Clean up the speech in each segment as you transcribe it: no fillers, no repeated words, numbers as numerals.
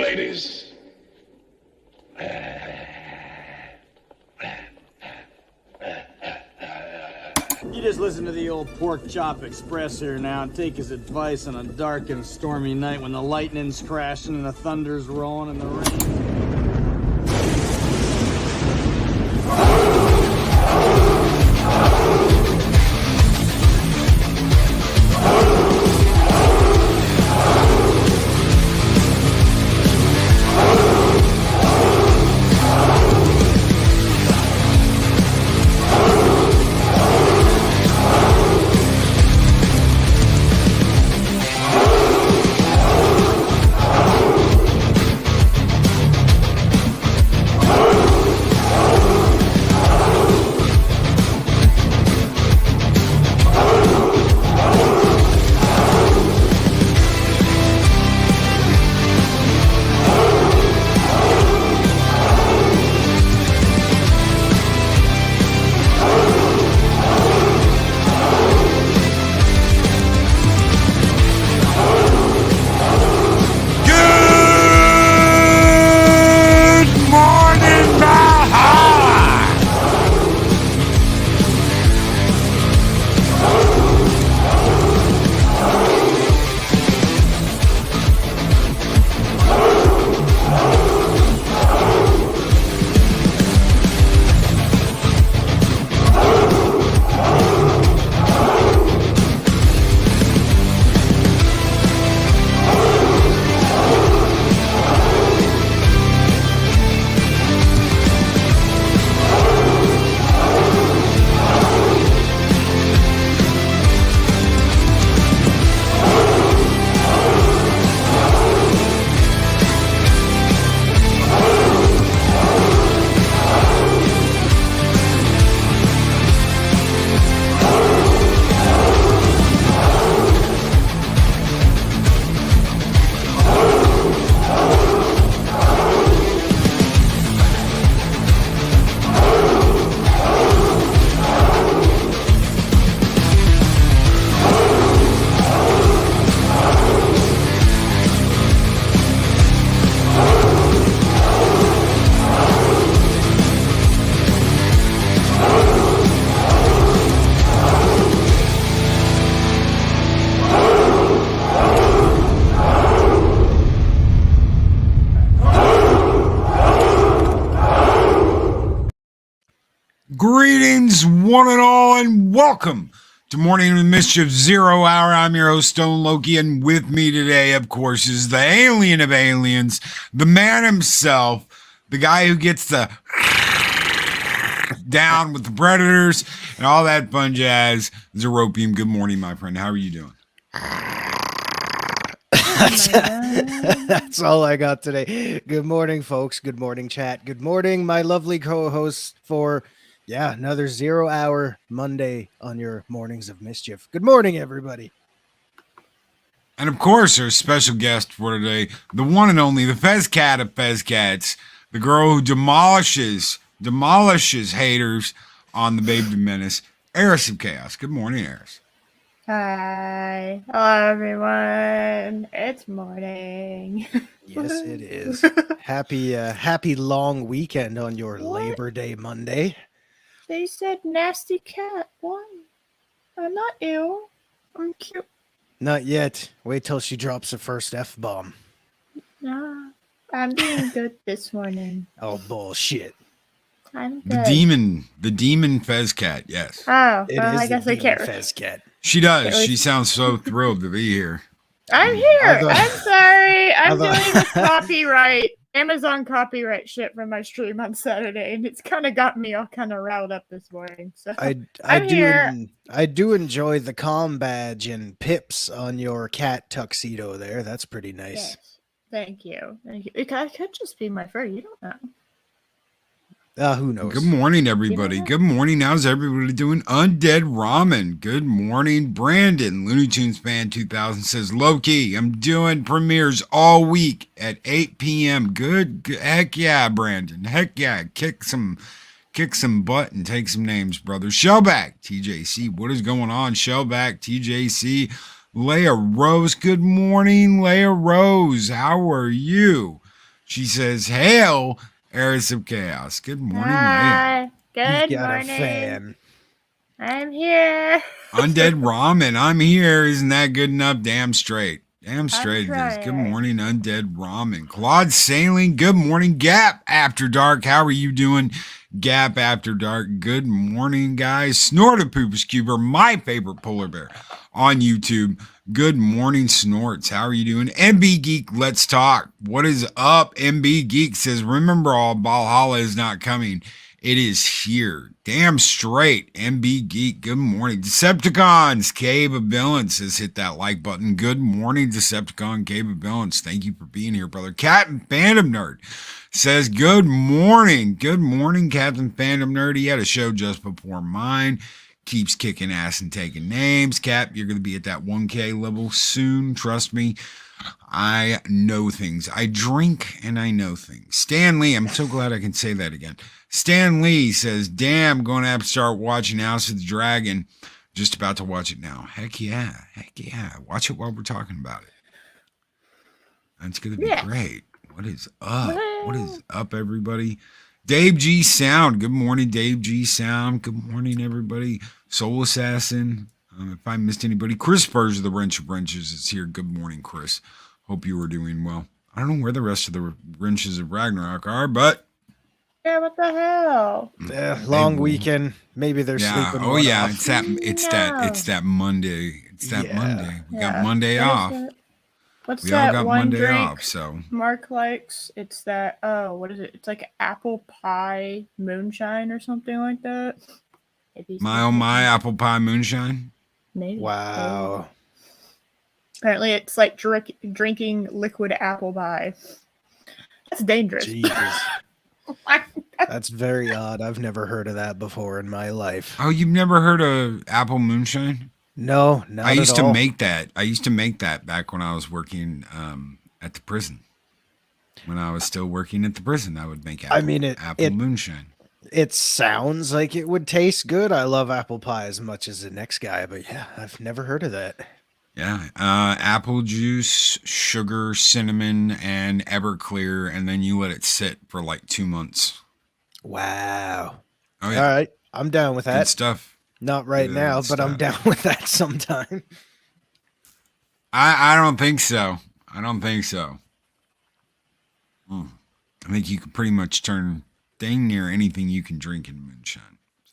ladies. You just listen to the old Pork Chop Express here now and take his advice on a dark and stormy night when the lightning's crashing and the thunder's rolling and the rain. Greetings, one and all, and welcome to Morning with Mischief 0 Hour. I'm your host, Stone Loki, and with me today, of course, is the alien of aliens, the man himself, the guy who gets the down with the predators and all that fun jazz, Zeropium. Good morning, my friend. How are you doing? That's all I got today. Good morning, folks. Good morning, chat. Good morning, my lovely co-hosts for another 0 Hour Monday on your Mornings of Mischief. Good morning, everybody. And of course, our special guest for today, the one and only, the Fez Cat of Fez Cats, the girl who demolishes haters on the Baby Menace, Eris of Chaos. Good morning, Eris. Hi. Hello, everyone. It's morning. Yes, it is. Happy long weekend on your Labor Day Monday. They said nasty cat. Why? I'm not ill. I'm cute. Not yet. Wait till she drops the first F-bomb. Nah, I'm doing good this morning. Oh, bullshit. I'm good. The demon Fez Cat, yes. Oh, It well, is I guess the I can't. Fez Cat. She does. She sounds so thrilled to be here. I'm here. Although- I'm sorry. I'm Although- doing the copyright, Amazon copyright shit for my stream on Saturday, and it's kind of got me all kind of riled up this morning. So I do enjoy the comm badge and pips on your cat tuxedo there. That's pretty nice. Yes. Thank you. Thank you. It could just be my fur. You don't know. Who knows? Good morning, everybody. Good morning. How's everybody doing? Undead Ramen. Good morning, Brandon. Looney Tunes Fan 2000 says, Loki, I'm doing premieres all week at 8 p.m. Good. Heck yeah, Brandon. Heck yeah. Kick some butt and take some names, brother. Shellback, TJC. What is going on? Shellback, TJC. Leia Rose. Good morning, Leia Rose. How are you? She says, "Hail, Heiress of Chaos." Good morning, Leia. Hi. Good He's got morning. a fan. I'm here. Undead Ramen, I'm here. Isn't that good enough? Damn straight. Damn straight it is. trying. Good morning, Undead Ramen. Claude Sailing, good morning. Gap After Dark, how are you doing? Gap After Dark, good morning, guys. Snort of Poopers Cuber, my favorite polar bear on YouTube. Good morning, Snorts. How are you doing? MB Geek, let's talk. What is up? MB Geek says, remember all, Valhalla is not coming. It is here. Damn straight. MB Geek, good morning. Decepticons, Cave of Villains says hit that like button. Good morning, Decepticon, Cave of Villains. Thank you for being here, brother. Captain Phantom Nerd says good morning. Good morning, Captain Phantom Nerd. He had a show just before mine. Keeps kicking ass and taking names. Cap, you're going to be at that 1K level soon. Trust me. I know things. I drink and I know things. Stan Lee, I'm so glad I can say that again. Stan Lee says, damn, going to have to start watching House of the Dragon. Just about to watch it now. Heck yeah. Heck yeah. Watch it while we're talking about it. That's going to be great. What is up? What is up, everybody? Dave G Sound. Good morning, Dave G Sound. Good morning, everybody. Soul Assassin. If I missed anybody, Chris Spurs of the Wrench of Wrenches is here. Good morning, Chris. Hope you are doing well. I don't know where the rest of the Wrenches of Ragnarok are, but Yeah, what the hell? Long weekend. Maybe they're sleeping. Oh yeah, off. it's that Monday. It's that Monday. We got Monday off. What's We all that got one Monday drink off, so Mark likes? It's that, what is it? It's like apple pie moonshine or something like that. my apple pie moonshine. Maybe. Wow. Apparently it's like drinking liquid apple pie. That's dangerous. Jesus. That's very odd. I've never heard of that before in my life. Oh, you've never heard of apple moonshine? No, not I used at to all. make that. I used to make that back when I was working at the prison. When I was still working at the prison, I would make apple moonshine. It sounds like it would taste good. I love apple pie as much as the next guy, but yeah, I've never heard of that. Yeah, apple juice, sugar, cinnamon, and Everclear, and then you let it sit for like 2 months. Wow. Oh yeah. All right, I'm down with that. Good stuff. Not right now, but I'm down with that sometime. I don't think so. I don't think so. I think you can pretty much turn dang near anything you can drink into moonshine.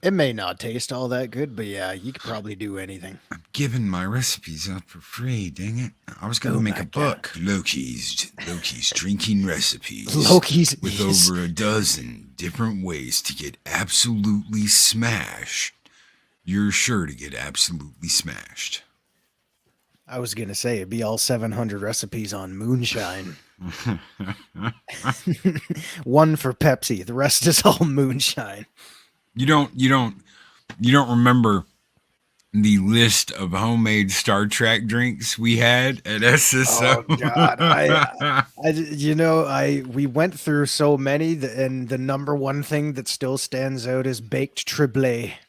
It may not taste all that good, but yeah, you could probably do anything. I'm giving my recipes out for free, dang it. I was going to make a book. Loki's drinking recipes. Loki's with over a dozen different ways to get absolutely smashed. You're sure to get absolutely smashed. I was going to say it'd be all 700 recipes on moonshine. One for Pepsi. The rest is all moonshine. You don't remember the list of homemade Star Trek drinks we had at SSO? Oh God, we went through so many, and the number one thing that still stands out is baked Tremblay.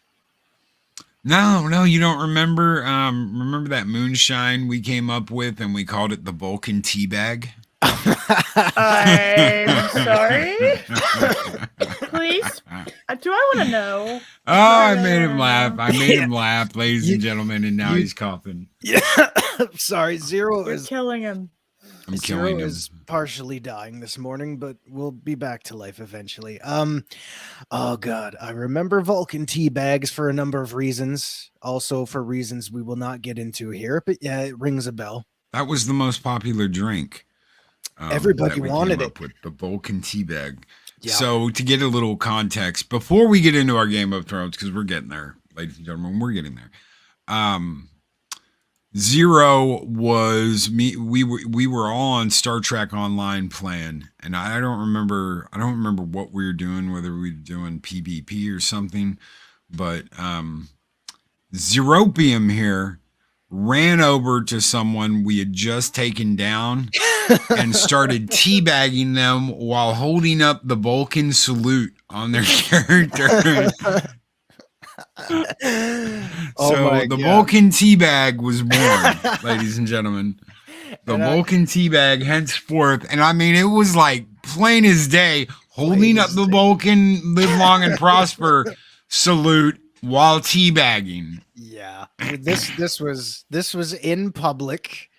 No, you don't remember. Remember that moonshine we came up with, and we called it the Vulcan tea bag? I'm sorry. Please. Do I want to know? Oh, I made him laugh. Ladies and gentlemen, and now he's coughing. Yeah, sorry. You're killing him. I'm killing him. Is partially dying this morning, but we'll be back to life eventually. Oh God, I remember Vulcan tea bags for a number of reasons. Also for reasons we will not get into here, but yeah, it rings a bell. That was the most popular drink. Everybody wanted it. With the Vulcan tea bag. Yeah. So to get a little context, before we get into our Game of Thrones, because we're getting there, ladies and gentlemen, we're getting there. Zero was me. We were all on Star Trek Online plan, and I don't remember what we were doing, whether we were doing PvP or something, but Zeropium here ran over to someone we had just taken down and started teabagging them while holding up the Vulcan salute on their character. The Vulcan teabag was born, ladies and gentlemen. The Vulcan teabag henceforth. And I mean, it was like plain as day, holding up the Vulcan live long and prosper salute while teabagging. Yeah. This was in public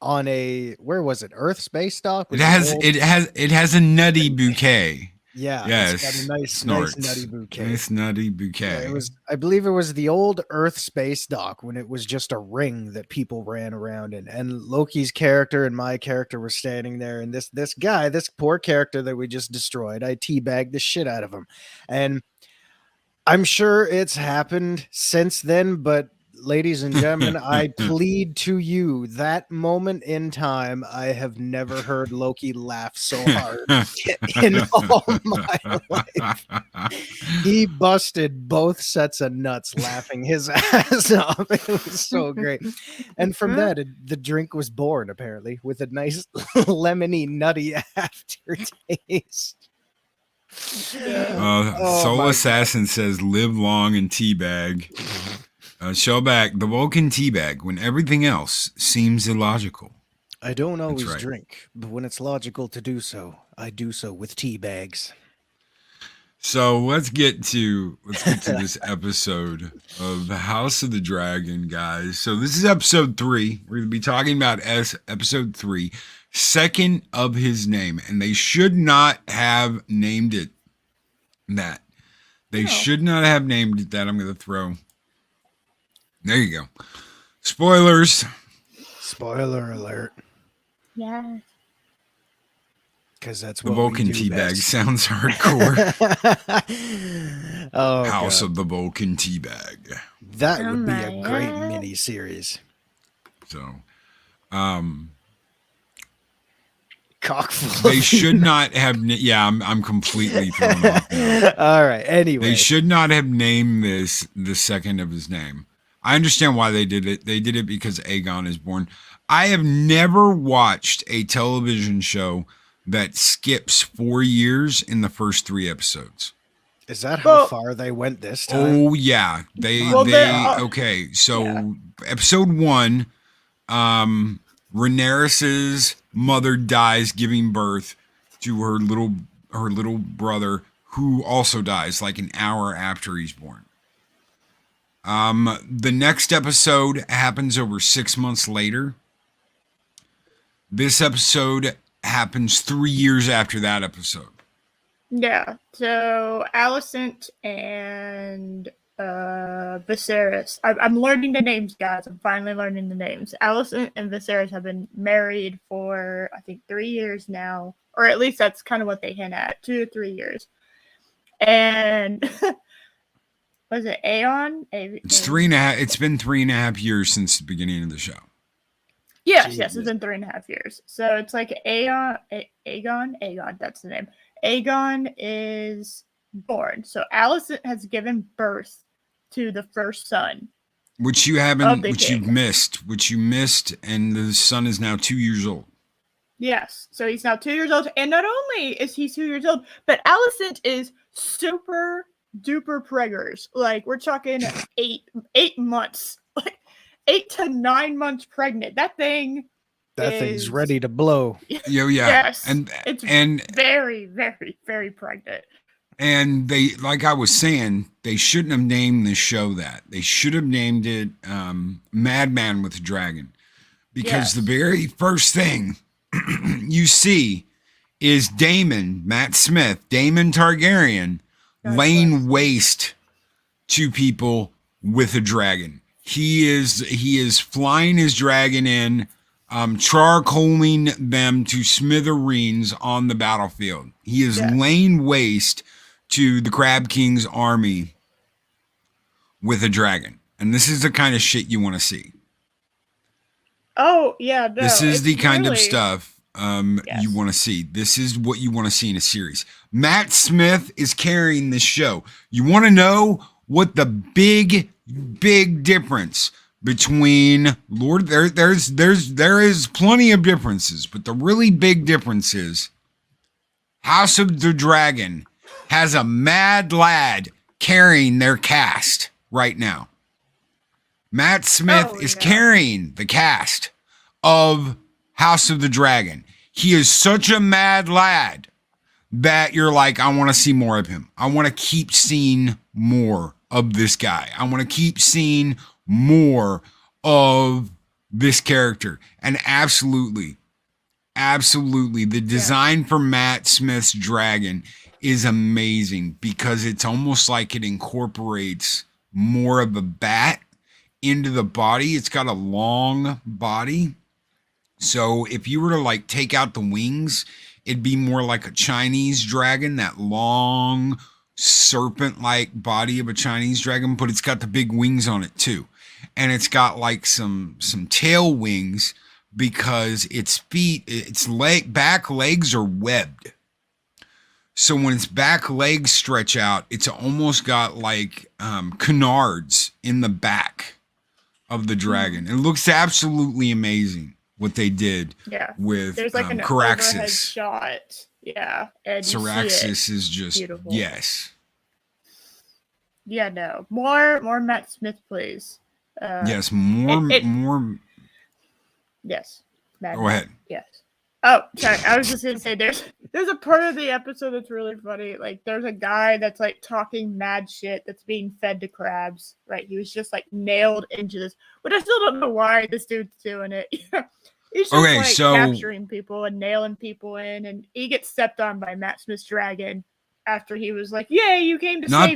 on a, where was it? Earth space dock? It has a nutty bouquet. Yeah, Yes. it's got a nice nutty bouquet. Nice nutty bouquet. Yeah, I believe it was the old Earth space dock when it was just a ring that people ran around in. And Loki's character and my character were standing there, and this guy, this poor character that we just destroyed, I teabagged the shit out of him. And I'm sure it's happened since then, but ladies and gentlemen, I plead to you, that moment in time, I have never heard Loki laugh so hard in all my life. He busted both sets of nuts laughing his ass off. It was so great. And from that, the drink was born, apparently, with a nice lemony, nutty aftertaste. Soul Assassin says, live long and teabag. Shellback, the Vulcan teabag when everything else seems illogical. I don't always drink, but when it's logical to do so, I do so with tea bags. So let's get to this episode of the House of the Dragon, guys. So this is episode 3. We're going to be talking about episode 3, second of his name, and they should not have named it that. They should not have named it that. I'm going to throw. There you go. Spoilers. Spoiler alert. Yeah. Because that's the what Vulcan we do teabag best. sounds hardcore. House God. of the Vulcan teabag. That would be a great mini series. So, Cockful. they should not have. Yeah, I'm completely thrown off now. All right. Anyway, They should not have named this the second of his name. I understand why they did it. They did it because Aegon is born. I have never watched a television show that skips 4 years in the first 3 episodes. Is that how far they went this time? Oh yeah, okay. So episode 1, Rhaenyra's mother dies giving birth to her little brother, who also dies like an hour after he's born. The next episode happens over 6 months later. This episode happens 3 years after that episode. Yeah. So Alicent and Viserys. I'm learning the names, guys. I'm finally learning the names. Alicent and Viserys have been married for, I think, 3 years now. Or at least that's kind of what they hint at. 2 to 3 years. And was it Aeon? It's 3.5. It's been 3.5 years since the beginning of the show. Yes, it's been 3.5 years. So it's like Aegon, that's the name. Aegon is born. So Alicent has given birth to the first son. Which you missed, and the son is now 2 years old. Yes. So he's now 2 years old. And not only is he 2 years old, but Alicent is super duper preggers. Like, we're talking 8 months. Like 8 to 9 months pregnant. That thing's ready to blow. Yeah. Yes. It's very, very, very pregnant. And they, like I was saying, they shouldn't have named the show that. They should have named it Madman with a Dragon. Because the very first thing you see is Matt Smith, Daemon Targaryen, laying waste to people with a dragon. He is flying his dragon in, charcoaling them to smithereens on the battlefield. He is laying waste to the Crab King's army with a dragon. And this is the kind of shit you want to see. Oh, yeah. No, this is the kind of stuff you want to see. This is what you want to see in a series. Matt Smith is carrying this show. You want to know what the big difference between there is plenty of differences, but the really big difference is House of the Dragon has a mad lad carrying their cast right now. Matt Smith is carrying the cast of House of the Dragon. He is such a mad lad that you're like, I want to see more of him. I want to keep seeing more of this guy. I want to keep seeing more of this character. And absolutely, the design for Matt Smith's dragon is amazing because it's almost like it incorporates more of a bat into the body. It's got a long body. So if you were to like take out the wings, it'd be more like a Chinese dragon, that long serpent-like body of a Chinese dragon, but it's got the big wings on it too. And it's got like some tail wings because its feet, its back legs are webbed. So when its back legs stretch out, it's almost got like canards in the back of the dragon. It looks absolutely amazing what they did with there's like an overhead Caraxes. shot. Yeah. And Caraxes is just beautiful. yes. Yeah, no. More Matt Smith, please. Yes, more. Yes. Go ahead. Yes. Oh, sorry. I was just gonna say there's a part of the episode that's really funny. Like there's a guy that's like talking mad shit that's being fed to crabs. Right? He was just like nailed into this, but I still don't know why this dude's doing it. He's just capturing people and nailing people in, and he gets stepped on by Matt Smith's dragon after he was like, "Yay, you came to save me."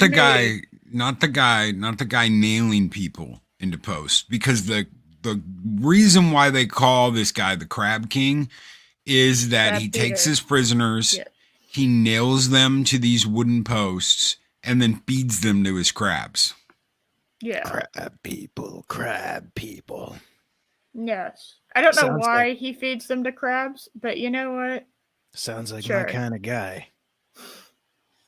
Not the guy nailing people into post, because the reason why they call this guy the Crab King is that he takes his prisoners, he nails them to these wooden posts, and then feeds them to his crabs. Yeah. Crab people. Yes. I don't know why he feeds them to crabs, but you know what? Sounds like my kind of guy.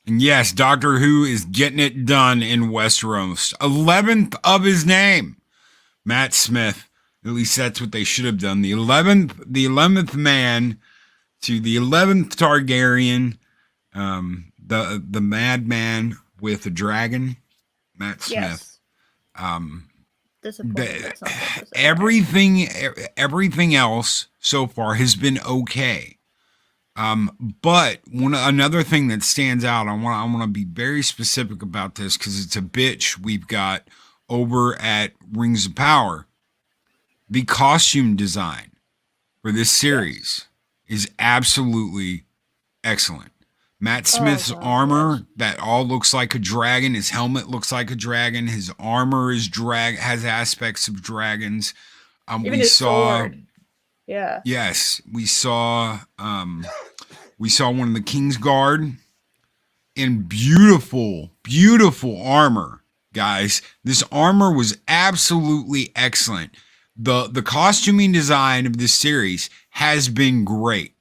And yes, Doctor Who is getting it done in Westeros. 11th of his name, Matt Smith. At least that's what they should have done. The 11th man to the 11th Targaryen, the Madman with a dragon, Matt Smith. Everything else so far has been okay. But another thing that stands out, I want to be very specific about this because it's a bitch we've got over at Rings of Power. The costume design for this series is absolutely excellent. Matt Smith's armor, that all looks like a dragon. His helmet looks like a dragon. His armor is has aspects of dragons. Even his sword. Yeah. Yes, we saw one of the King's Guard in beautiful armor, guys. This armor was absolutely excellent. The costuming design of this series has been great.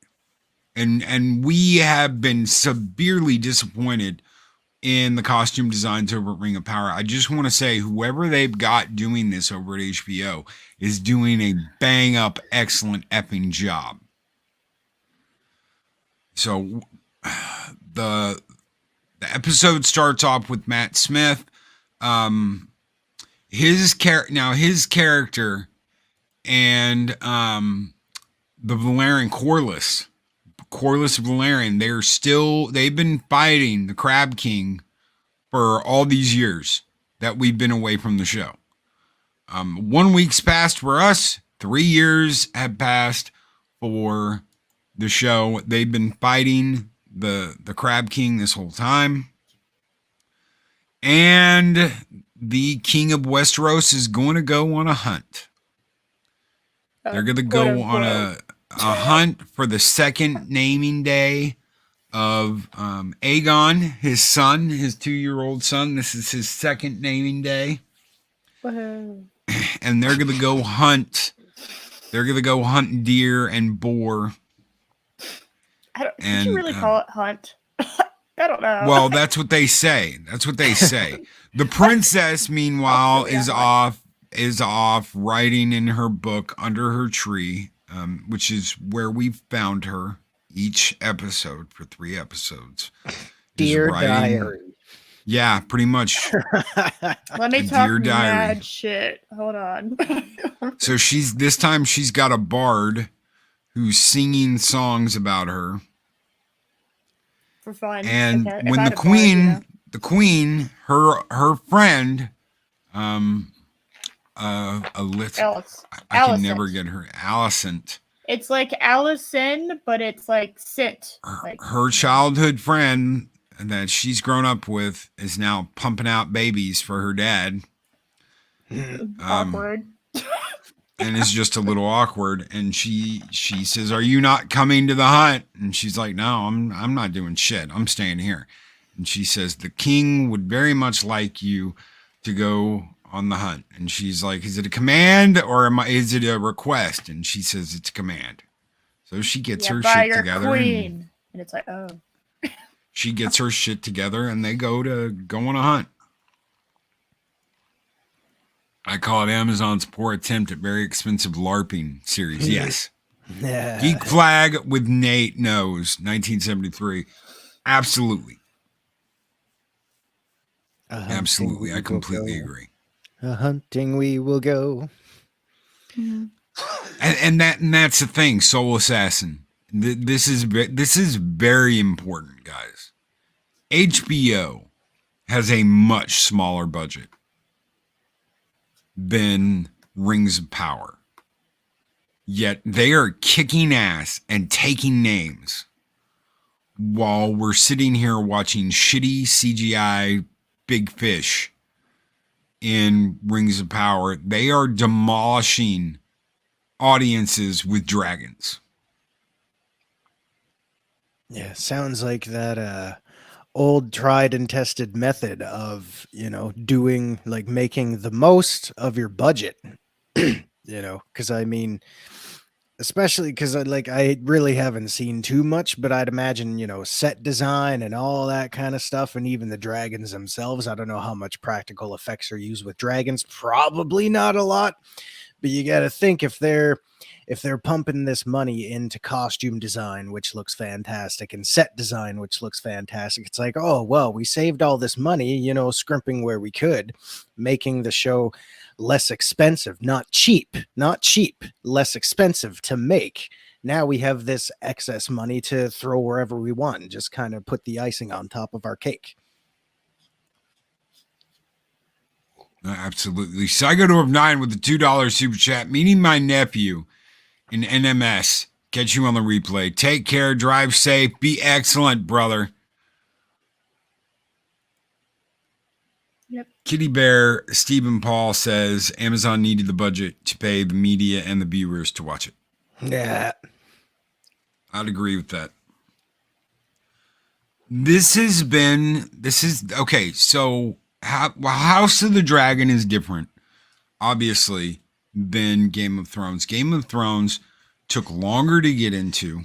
And we have been severely disappointed in the costume designs over at Ring of Power. I just want to say whoever they've got doing this over at HBO is doing a bang up, excellent effing job. So the episode starts off with Matt Smith. His character and the Valerian Corlys Valerian, they've been fighting the Crab King for all these years that we've been away from the show. 1 week's passed for us. 3 years have passed for the show. They've been fighting the Crab King this whole time. And the King of Westeros is going to go on a hunt. They're going to go on a hunt for the second naming day of Aegon, his son, his 2-year-old son. This is his second naming day. Wow. And they're going to go hunt. They're going to go hunt deer and boar. Did you really call it hunt? I don't know. Well, that's what they say. The princess, meanwhile, is off writing in her book under her tree, which is where we've found her each episode for 3 episodes. Dear Diary. Yeah, pretty much. Let me talk mad shit. Hold on. So this time she's got a bard who's singing songs about her. for fun. And If when I the had a bard, you know. queen, her friend, I can never Alicent. get her, Alicent. It's like Allison, but it's like scent. Like Her childhood friend that she's grown up with is now pumping out babies for her dad. Awkward. And it's just a little awkward. And she says, "Are you not coming to the hunt?" And she's like, "No, I'm not doing shit. I'm staying here." And she says, "The king would very much like you to go on the hunt." And she's like, "Is it a command or is it a request?" And she says, "It's a command." So she gets her by shit your together. queen. And it's like, oh. She gets her shit together and they go on a hunt. I call it Amazon's poor attempt at very expensive LARPing series. Yes. Yeah. Geek Flag with Nate knows, 1973. Absolutely. Absolutely. I completely agree. A hunting we will go. And that's the thing, Soul Assassin. This is very important, guys. HBO has a much smaller budget than Rings of Power. Yet they are kicking ass and taking names while we're sitting here watching shitty CGI big fish in Rings of Power. They are demolishing audiences with dragons. Yeah, sounds like that old tried and tested method of, doing like making the most of your budget. Because I mean, especially because I really haven't seen too much, but I'd imagine, set design and all that kind of stuff, and even the dragons themselves. I don't know how much practical effects are used with dragons. Probably not a lot. But you got to think if they're pumping this money into costume design, which looks fantastic, and set design, which looks fantastic, it's like, oh, well, we saved all this money, scrimping where we could, making the show less expensive, not cheap, less expensive to make. Now we have this excess money to throw wherever we want and just kind of put the icing on top of our cake. Absolutely. Saigo of 9 with the $2 super chat. Meeting my nephew in NMS. Catch you on the replay. Take care. Drive safe. Be excellent, brother. Yep. Kitty Bear Stephen Paul says Amazon needed the budget to pay the media and the viewers to watch it. Yeah. I'd agree with that. Okay, so House of the Dragon is different, obviously, than Game of Thrones. Game of Thrones took longer to get into.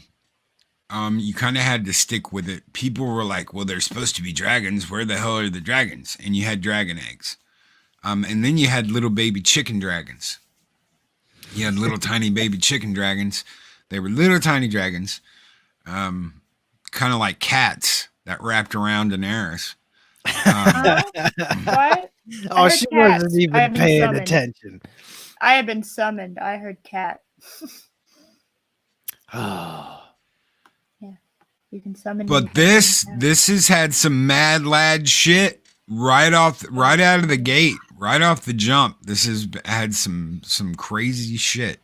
You kind of had to stick with it. People were like, well, there's supposed to be dragons. Where the hell are the dragons? And you had dragon eggs. And then you had little baby chicken dragons. You had little tiny baby chicken dragons. They were little tiny dragons, kind of like cats that wrapped around Daenerys. What? Oh, she wasn't even paying attention. I have been summoned. I heard cat. Oh. Yeah. You can summon. But this has had some mad lad shit right out of the gate, right off the jump. This has had some crazy shit.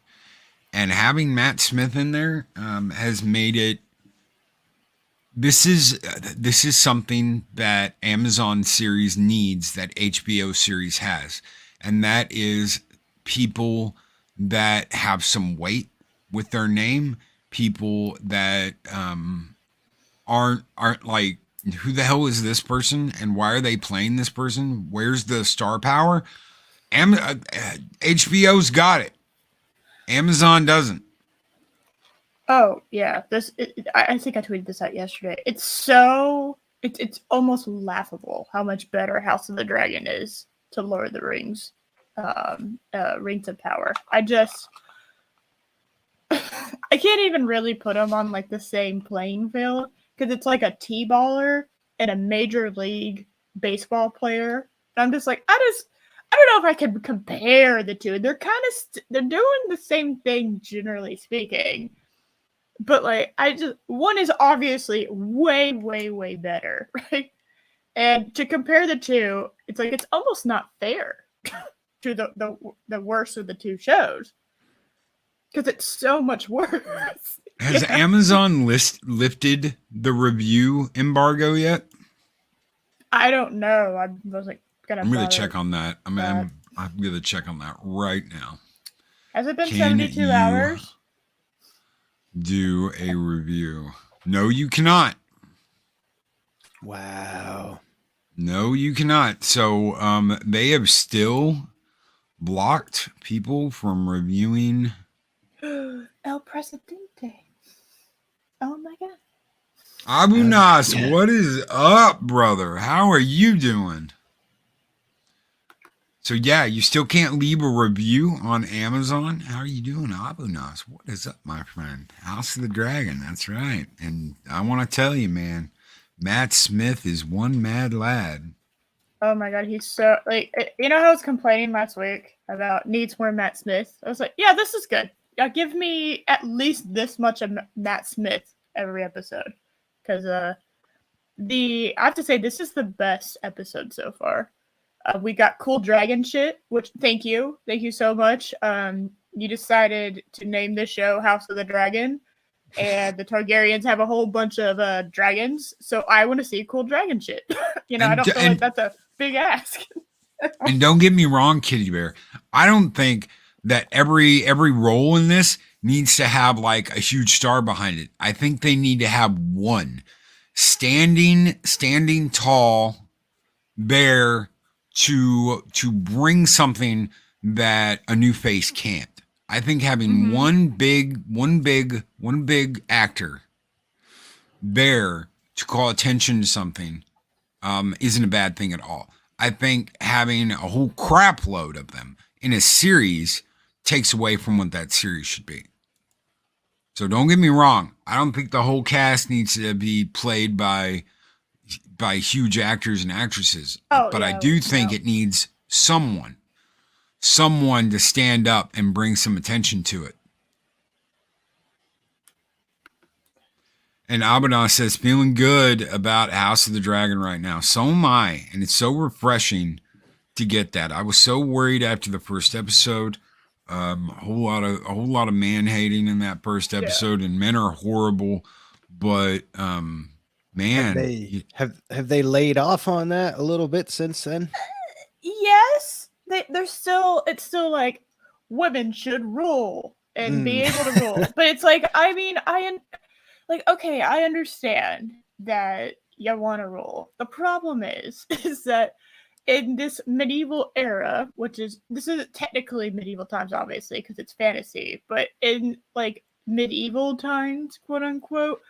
And having Matt Smith in there has made it. This is something that Amazon series needs that HBO series has, and that is people that have some weight with their name, people that aren't like, who the hell is this person and why are they playing this person? Where's the star power? HBO's got it. Amazon doesn't. Oh yeah, I think I tweeted this out yesterday. It's almost laughable how much better House of the Dragon is to Lord of the Rings, Rings of Power. I can't even really put them on like the same playing field because it's like a T-baller and a major league baseball player. And I'm just like, I don't know if I can compare the two. They're kind of they're doing the same thing generally speaking. But like, one is obviously way, way, way better, right? And to compare the two, it's like it's almost not fair to the worst of the two shows because it's so much worse. Has Amazon lifted the review embargo yet? I don't know. I was like I'm gonna check on that. I'm gonna check on that right now. Has it been Can 72 you hours? Do a review? No, you cannot. Wow. No, you cannot. So they have still blocked people from reviewing. El Presidente. Oh my god. Abu Nas, what is up, brother? How are you doing? So yeah, you still can't leave a review on Amazon. How are you doing, Abu Nas? What is up, my friend? House of the Dragon, that's right. And I want to tell you, man, Matt Smith is one mad lad. Oh my god, he's so like, you know how I was complaining last week about needs more Matt Smith? I was like, yeah, this is good. Give me at least this much of Matt Smith every episode, because I have to say this is the best episode so far. We got cool dragon shit, which thank you so much. You decided to name this show House of the Dragon, and the Targaryens have a whole bunch of dragons, so I want to see cool dragon shit. I don't feel like that's a big ask. And don't get me wrong, Kitty Bear. I don't think that every role in this needs to have like a huge star behind it. I think they need to have one standing tall bear to bring something that a new face can't. I think having one big actor there to call attention to something isn't a bad thing at all. I think having a whole crap load of them in a series takes away from what that series should be. So don't get me wrong. I don't think the whole cast needs to be played by huge actors and actresses. But I do think it needs someone to stand up and bring some attention to it. And Abaddon says, feeling good about House of the Dragon right now. So am I. And it's so refreshing to get that. I was so worried after the first episode. A whole lot of man hating in that first episode, and men are horrible. But man, have they laid off on that a little bit since then? Yes, it's still like women should rule and be able to rule, but it's like, I mean, okay, I understand that you want to rule. The problem is that in this medieval era, this isn't technically medieval times, obviously, because it's fantasy, but in like medieval times, quote unquote,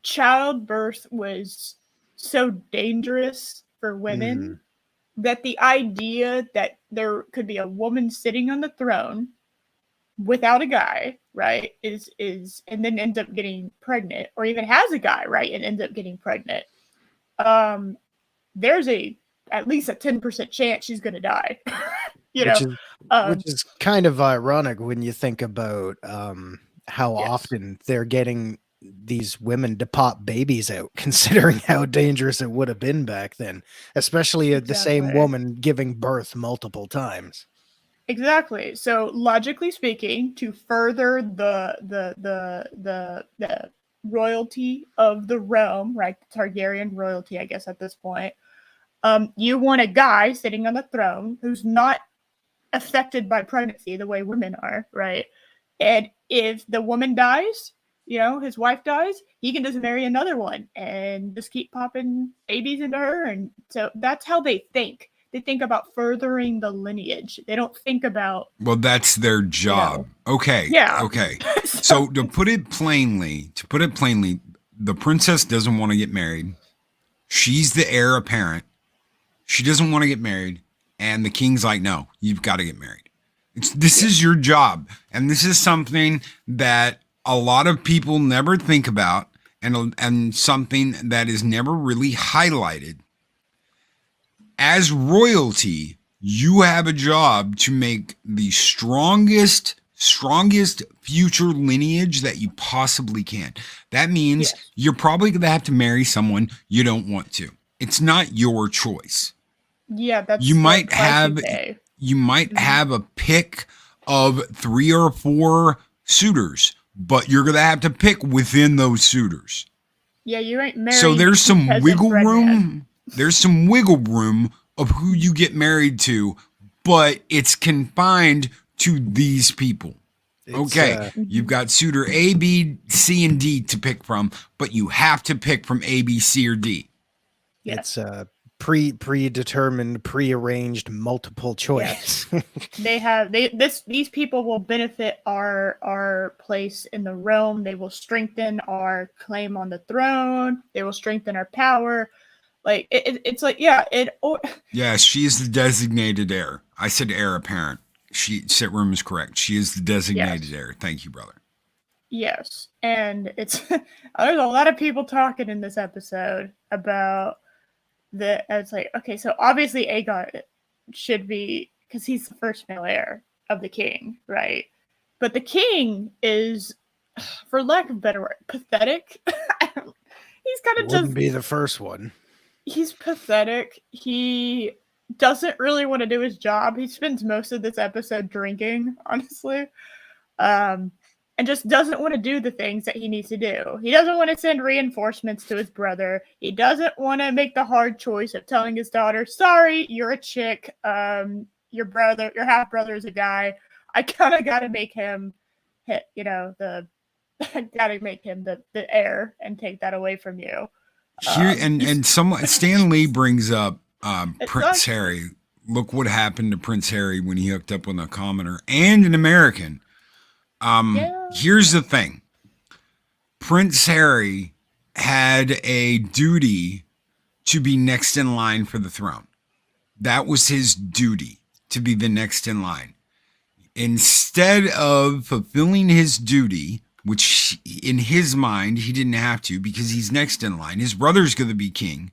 childbirth was so dangerous for women that the idea that there could be a woman sitting on the throne without a guy, right, is and then ends up getting pregnant, or even has a guy, right, and ends up getting pregnant, there's at least a 10% chance she's going to die. Which is kind of ironic when you think about how often they're getting these women to pop babies out, considering how dangerous it would have been back then, especially the same woman giving birth multiple times. Exactly. So logically speaking, to further the royalty of the realm, right, the Targaryen royalty, I guess at this point, you want a guy sitting on the throne who's not affected by pregnancy the way women are, right? And if the woman dies, his wife dies, he can just marry another one and just keep popping babies into her. And so that's how they think. They think about furthering the lineage. They don't think about... Well, that's their job. Okay. Yeah. Okay. So to put it plainly, the princess doesn't want to get married. She's the heir apparent. She doesn't want to get married. And the king's like, no, you've got to get married. This is your job. And this is something that a lot of people never think about, and something that is never really highlighted. As royalty, you have a job to make the strongest strongest future lineage that you possibly can. That means Yes. you're probably going to have to marry someone you don't want to. It's not your choice. Yeah, that's You the might price have you pay. you might Mhm. have a pick of 3 or 4 suitors, but you're going to have to pick within those suitors. Yeah, you ain't marrying So there's some peasant wiggle bread man. room. There's some wiggle room of who you get married to, but it's confined to these people. It's, Okay, you've got suitor A, B, C, and D to pick from, but you have to pick from A, B, C, or D. Yes. It's predetermined, prearranged, multiple choice. These people will benefit our place in the realm. They will strengthen our claim on the throne. They will strengthen our power. Like it's like Yeah, she is the designated heir. I said heir apparent. Sit room is correct. She is the designated heir. Thank you, brother. yes, and it's there's a lot of people talking in this episode about it's like, okay, so obviously Aegon should be, because he's the first male heir of the king, right? But the king is, for lack of a better word, pathetic. He's kind of Wouldn't just be the first one. he's pathetic. He doesn't really want to do his job. He spends most of this episode drinking, honestly. And just doesn't want to do the things that he needs to do. He doesn't want to send reinforcements to his brother. He doesn't want to make the hard choice of telling his daughter, sorry, you're a chick. Your half brother is a guy. I kind of got to make him gotta make him the heir and take that away from you. Here and someone Stan Lee brings up Prince sucks. Harry. Look what happened to Prince Harry when he hooked up with a commoner and an American. Here's the thing. Prince Harry had a duty to be next in line for the throne. That was his duty, to be the next in line. Instead of fulfilling his duty, which in his mind he didn't have to because he's next in line, his brother's going to be king.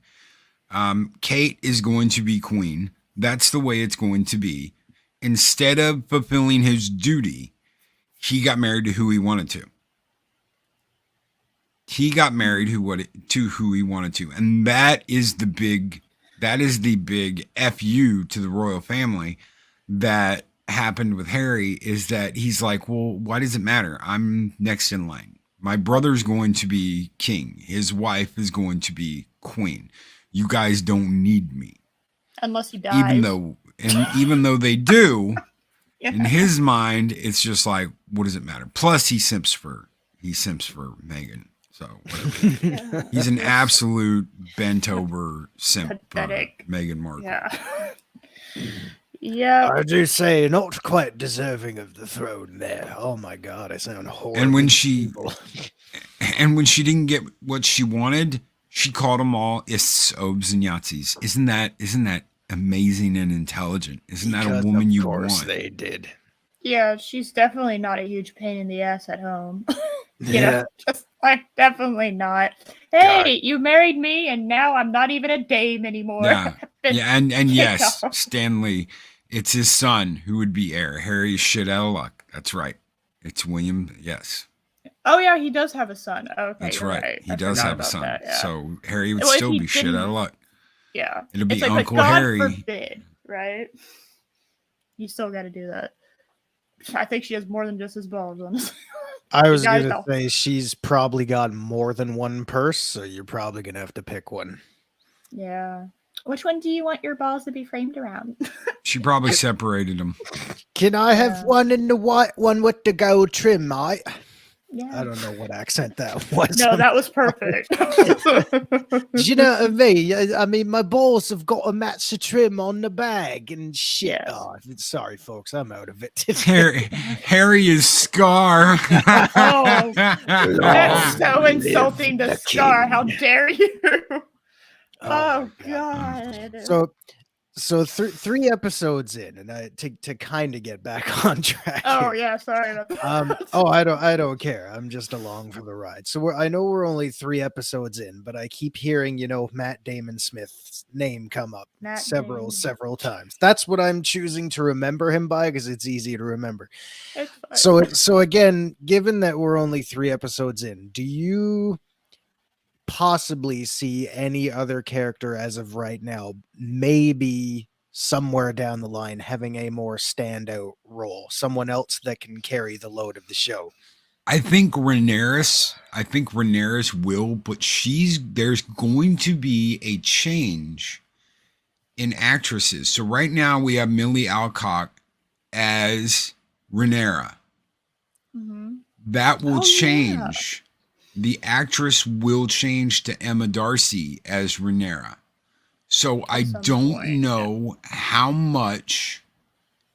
Kate is going to be queen. That's the way it's going to be. Instead of fulfilling his duty, he got married to who he wanted to. He got married to who he wanted to. And that is the big FU to the royal family that happened with Harry, is that he's like, well, why does it matter? I'm next in line. My brother's going to be king. His wife is going to be queen. You guys don't need me. Unless he dies. Even though they do, Yeah. in his mind, it's just like, what does it matter? Plus, he simps for Meghan. So whatever. Yeah. He's an absolute bent over simp Pathetic. for Meghan Markle. Yeah. Yeah. I do say, not quite deserving of the throne there. Oh my god, I sound horrible. And when she didn't get what she wanted, she called them all ists, obes, and Yahtzees. Isn't that amazing and intelligent? Isn't that a woman you want? Of course they did. Yeah, she's definitely not a huge pain in the ass at home. Yeah. Just like definitely not. Hey, you married me, and now I'm not even a dame anymore. Yeah, yeah, and yes, off. Stanley, it's his son who would be heir. Harry is shit out of luck. That's right. It's William. Yes, Oh yeah, he does have a son. Okay, that's you're right. He I does forgot have a about son. that, yeah. So Harry would Well, if still he be shit out of didn't- luck. Yeah, It'll be it's like, Uncle but God Harry. forbid, right? You still got to do that. I think she has more than just his balls, honestly. I was guys going to know. say she's probably got more than one purse, so you're probably going to have to pick one. Yeah. Which one do you want your balls to be framed around? She probably separated them. Can I have Yeah. one in the white one with the gold trim, mate? Yeah. I don't know what accent that was. No, that was perfect. Do you know what I mean? I mean, my balls have got a match of trim on the bag and shit. Yes. Oh, sorry, folks, I'm out of it. Harry is Scar. Oh, That's so live insulting to the Scar. king. How dare you? my Oh, God. So So three episodes in, and to kind of get back on track. Oh here. yeah, sorry about that. Oh, I don't care. I'm just along for the ride. So I know we're only 3 episodes in, but I keep hearing, Matt Damon Smith's name come up Matt several Damon. times. That's what I'm choosing to remember him by because it's easy to remember. It's fine. So again, given that we're only 3 episodes in, do you possibly see any other character as of right now, maybe somewhere down the line, having a more standout role, someone else that can carry the load of the show? I think Rhaenyra will, but there's going to be a change in actresses. So right now we have Millie Alcock as Rhaenyra. Mm-hmm. That will Oh, change. The actress will change to Emma Darcy as Rhaenyra. So I some don't point, know how much,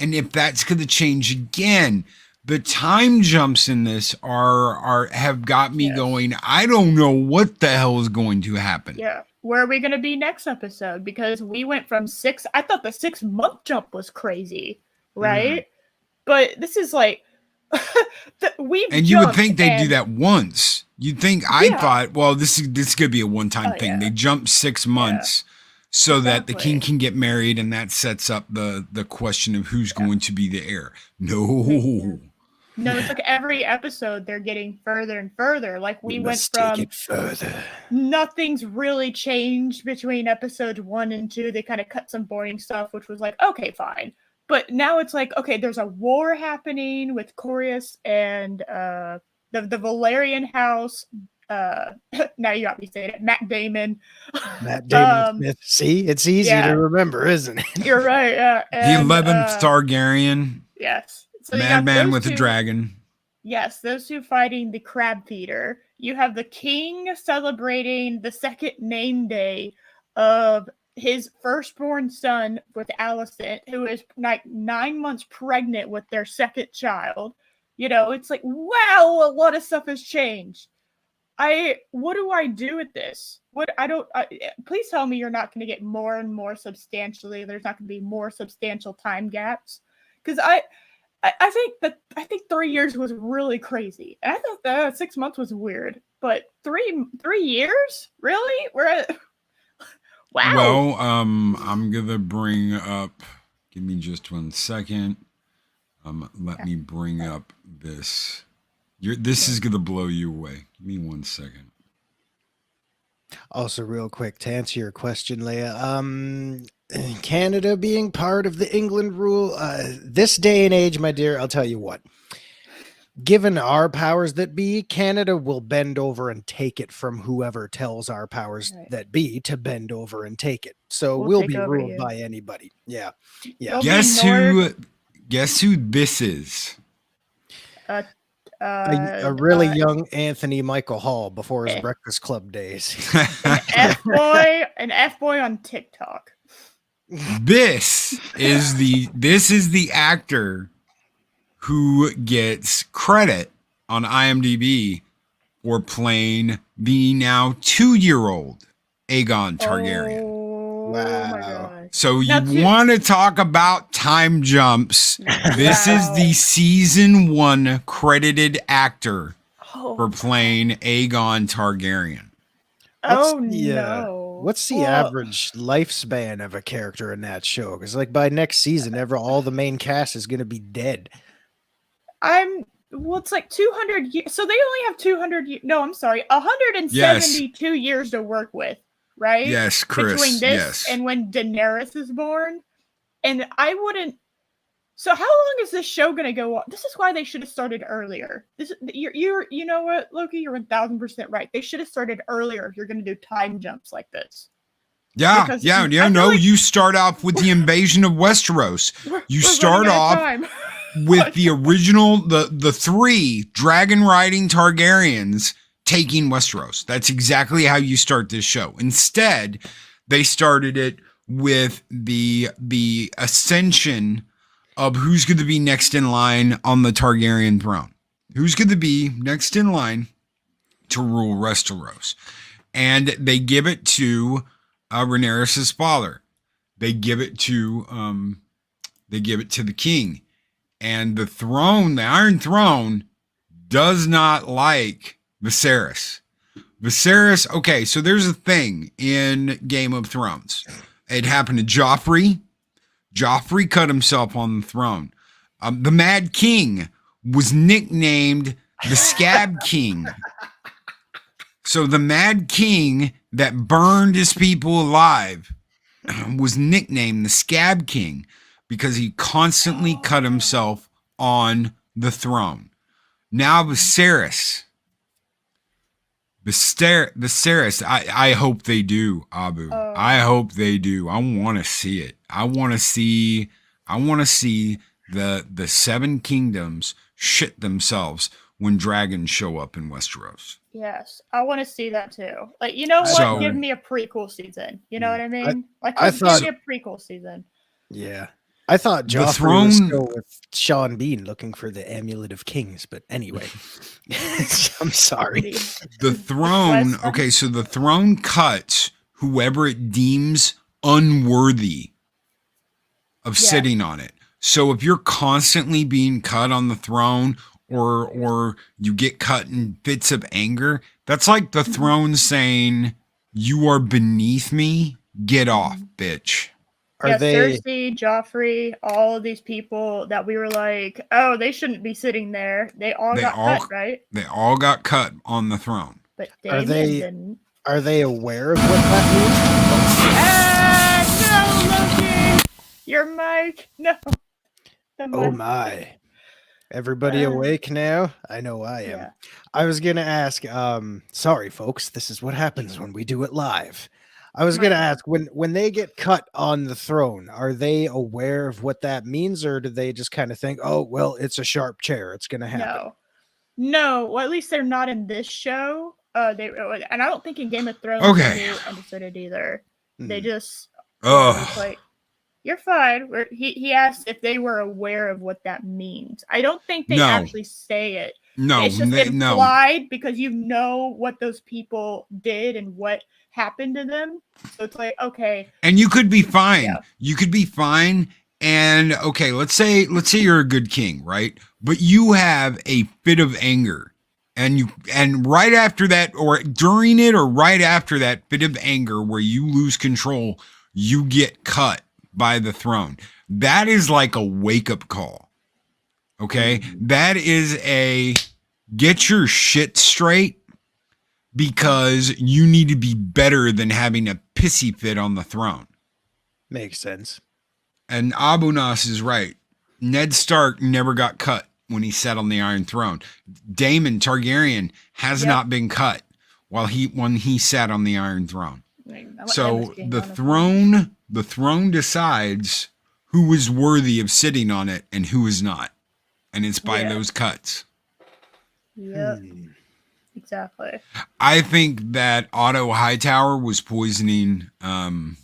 and if that's going to change again. The time jumps in this have got me Yes. going, I don't know what the hell is going to happen. Yeah. Where are we going to be next episode? Because we went from I thought the 6-month jump was crazy, right? But this is like, and you would think they'd do that once. You'd think, I thought, well, this is going to be a one-time thing. Yeah. They jump 6 months so that the king Exactly. can get married, and that sets up the question of who's going to be the heir. No. No, it's like every episode they're getting further and further. Like we went Must from take it further. nothing's really changed between episodes 1 and 2. They kind of cut some boring stuff, which was like, okay, fine. But now it's like, okay, there's a war happening with Corius and the Valerian house. Now you got me saying it. Matt Damon. Matt Damon Smith. See, it's easy to remember, isn't it? You're right. Yeah. The 11th Targaryen. Yes. So Madman with a dragon. Yes, those two fighting the crab feeder. You have the king celebrating the second name day of his firstborn son with Alicent, who is like 9 months pregnant with their second child. It's like, wow, a lot of stuff has changed. What do I do with this? Please tell me you're not going to get more and more substantially. There's not going to be more substantial time gaps. Because I think 3 years was really crazy. And I thought that 6 months was weird. But 3 years? Really? We're at wow. Well, I'm gonna bring up. Give me just 1 second. Let me bring up this. This is gonna blow you away. Give me 1 second. Also, real quick, to answer your question, Leia, Canada being part of the England rule, this day and age, my dear, I'll tell you what. Given our powers that be, Canada will bend over and take it from whoever tells our powers that be to bend over and take it. So we'll be ruled by anybody. Yeah. Guess who this is? A really young Anthony Michael Hall before his Breakfast Club days. An F-boy on TikTok. This is the actor who gets credit on IMDb for playing the now 2-year-old Aegon Targaryen. Oh, wow. My God. So you want to talk about time jumps? This is the season 1 credited actor for playing Aegon Targaryen. What's the average lifespan of a character in that show? Because like by next season, all the main cast is going to be dead. It's like 200 years. So they only have 200 years. No, I'm sorry. 172 years to work with, right? Yes, Chris. Between this and when Daenerys is born. And I wouldn't. So how long is this show going to go on? This is why they should have started earlier. You know what, Loki? You're 1000% right. They should have started earlier if you're going to do time jumps like this. Yeah. You start off with the invasion of Westeros. You start off with the original, the 3 dragon riding Targaryens taking Westeros. That's exactly how you start this show. Instead, they started it with the ascension of who's going to be next in line on the Targaryen throne. Who's going to be next in line to rule Westeros. And they give it to Rhaenyra' father. they give it to the king. And the throne, the Iron Throne, does not like Viserys. Viserys, okay, so there's a thing in Game of Thrones. It happened to Joffrey. Joffrey cut himself on the throne. The Mad King was nicknamed the Scab King. So the Mad King that burned his people alive was nicknamed the Scab King because he constantly cut himself on the throne. Now Viserys, I hope they do, Abu. I hope they do. I want to see it. I want to see the seven kingdoms shit themselves when dragons show up in Westeros. Yes, I want to see that too. Like, you know what? So- Give me a prequel season. You know what I mean? I Give thought- me a prequel season. Yeah. I thought The Joffrey throne- was still with Sean Bean looking for the Amulet of Kings, but anyway. I'm sorry. The throne, West- okay, so the throne cuts whoever it deems unworthy of Yeah. sitting on it. So if you're constantly being cut on the throne or you get cut in fits of anger, that's like the throne saying, "You are beneath me, get off, bitch." Are they Cersei, Joffrey, all of these people that we were like, oh, they shouldn't be sitting there. They all got cut, right? They all got cut on the throne. But Are Damien they- didn't. are they aware of what that Ah, no, Loki! Your mic, no. The means? Oh mic. my. Everybody awake now? I know I am. Yeah. I was gonna ask, sorry folks, this is what happens when we do it live. I was gonna Right. ask, when they get cut on the throne, are they aware of what that means, or do they just kind of think, oh well, it's a sharp chair, it's gonna happen? No. Well, at least they're not in this show. And I don't think in Game of Thrones Okay. they understood it either. They Hmm. just Ugh. was like, "You're fine." He asked if they were aware of what that means. I don't think they No. actually say it. No, It's just no. implied because you know what those people did and what happened to them. So it's like, okay, And you could be fine. Yeah. You could be fine. And okay, let's say you're a good king, right? But you have a fit of anger. And right after that, or during it, or right after that fit of anger where you lose control, you get cut by the throne. That is like a wake-up call. Okay? That is a get your shit straight, because you need to be better than having a pissy fit on the throne. Makes sense. And Abu Nas is right. Ned Stark never got cut when he sat on the Iron Throne. Daemon Targaryen has Yep. not been cut when he sat on the Iron Throne. I want So Emma's being the honest. throne decides who is worthy of sitting on it and who is not. And it's by Yeah. those cuts. Yep, Hmm. exactly. I think that Otto Hightower was poisoning the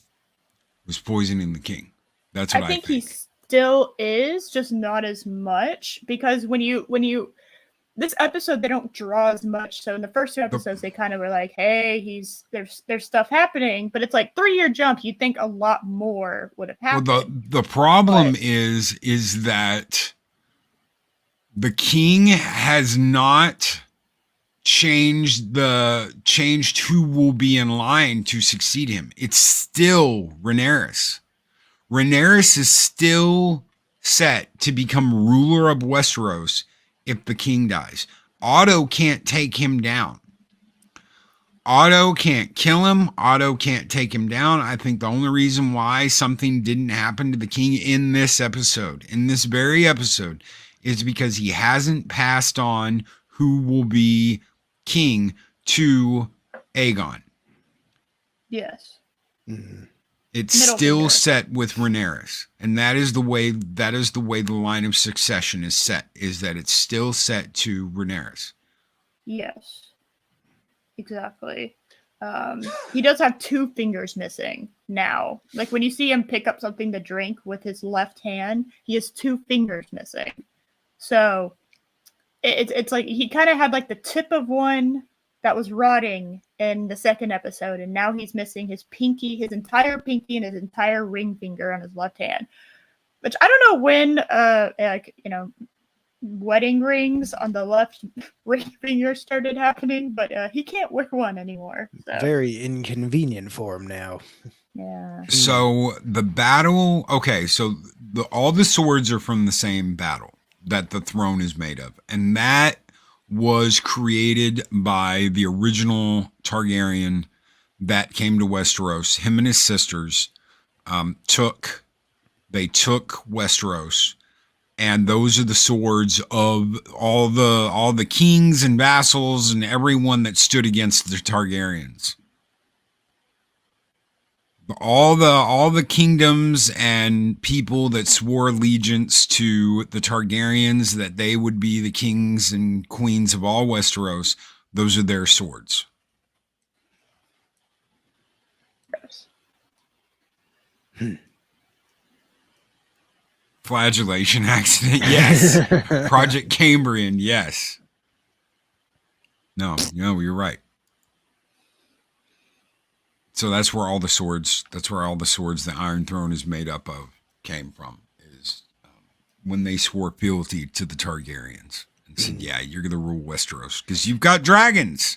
king. That's what I think he still is, just not as much, because when you this episode they don't draw as much. So in the first two episodes they kind of were like, hey, there's stuff happening, but it's like 3-year jump. You'd think a lot more would have happened. Well, the problem But- is that the king has not changed who will be in line to succeed him. It's still Rhaenyra. Rhaenyra is still set to become ruler of Westeros if the king dies. Otto can't take him down. Otto can't kill him. Otto can't take him down. I think the only reason why something didn't happen to the king in this very episode, is because he hasn't passed on who will be king to Aegon. yes. Mhm. It's Middle still finger. set with Rhaenyra, and that is the way the line of succession is set. Is that it's still set to Rhaenyra. Yes, exactly. He does have 2 fingers missing now. Like when you see him pick up something to drink with his left hand, he has 2 fingers missing. So it's like he kind of had like the tip of one that was rotting in the second episode, and now he's missing his pinky, his entire pinky, and his entire ring finger on his left hand. Which I don't know when, wedding rings on the left ring finger started happening, but he can't wear one anymore. So. Very inconvenient for him now. Yeah. So the battle, okay, so all the swords are from the same battle that the throne is made of. And that was created by the original Targaryen that came to Westeros. Him and his sisters took Westeros. And those are the swords of all the kings and vassals and everyone that stood against the Targaryens. All the kingdoms and people that swore allegiance to the Targaryens, that they would be the kings and queens of all Westeros, those are their swords. Flagellation accident, yes. Project Cambrian, yes. No, you're right. So that's where all the swords, the Iron Throne is made up of, came from, is when they swore fealty to the Targaryens and said, yeah, you're going to rule Westeros because you've got dragons.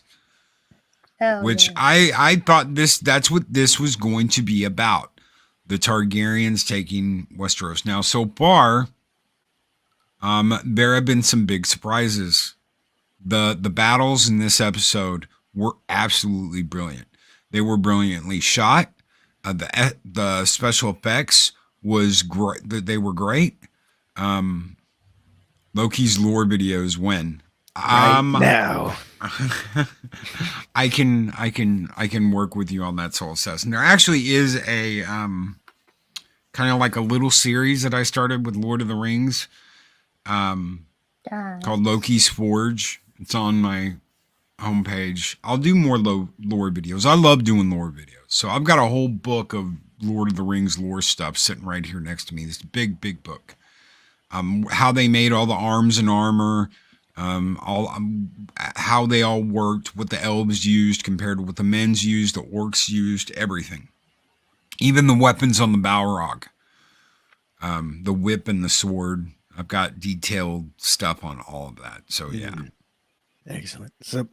Hell Which yeah. I thought that's what this was going to be about. The Targaryens taking Westeros. Now, so far, there have been some big surprises. The battles in this episode were absolutely brilliant. They were brilliantly shot. The special effects was great. They were great. Loki's lore videos win. Now. I can work with you on that soul assessment. There actually is a kind of like a little series that I started with Lord of the Rings called Loki's Forge. It's on my homepage. I'll do more lore videos. I love doing lore videos. So I've got a whole book of Lord of the Rings lore stuff sitting right here next to me. This big book. How they made all the arms and armor, how they all worked, what the elves used compared to what the men's used, the orcs used, everything. Even the weapons on the Balrog, the whip and the sword. I've got detailed stuff on all of that. So yeah. Excellent. So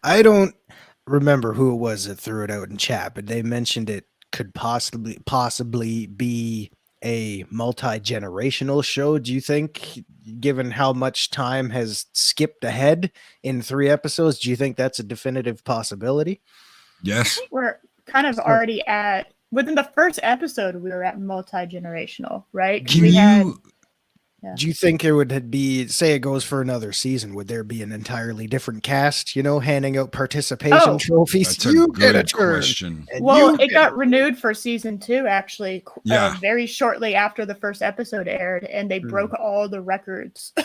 I don't remember who it was that threw it out in chat, but they mentioned it could possibly be a multi-generational show. Do you think, given how much time has skipped ahead in 3 episodes, do you think that's a definitive possibility? Yes. We're kind of already at, within the first episode, we were at multi-generational, right? Do you think it would be, say it goes for another season, would there be an entirely different cast, handing out participation trophies? That's a good question. Well, it got renewed for season 2, actually, Yeah. very shortly after the first episode aired, and they broke all the records, So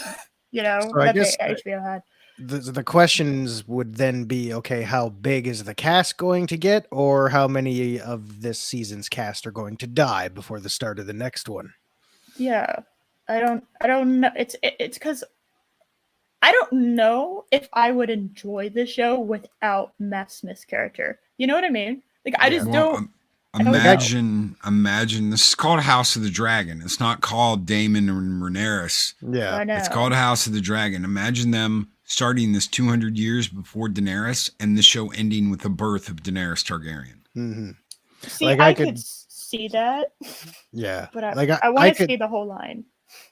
I that guess HBO had. the questions would then be, okay, how big is the cast going to get, or how many of this season's cast are going to die before the start of the next one? Yeah. I don't know. It's because I don't know if I would enjoy the show without Matt Smith's character. You know what I mean? Like, I just don't. Imagine this is called House of the Dragon. It's not called Daemon and Rhaenyra. Yeah. I know. It's called House of the Dragon. Imagine them starting this 200 years before Daenerys and the show ending with the birth of Daenerys Targaryen. Mm-hmm. See, Like, I could see that. Yeah. But I like want to see the whole line.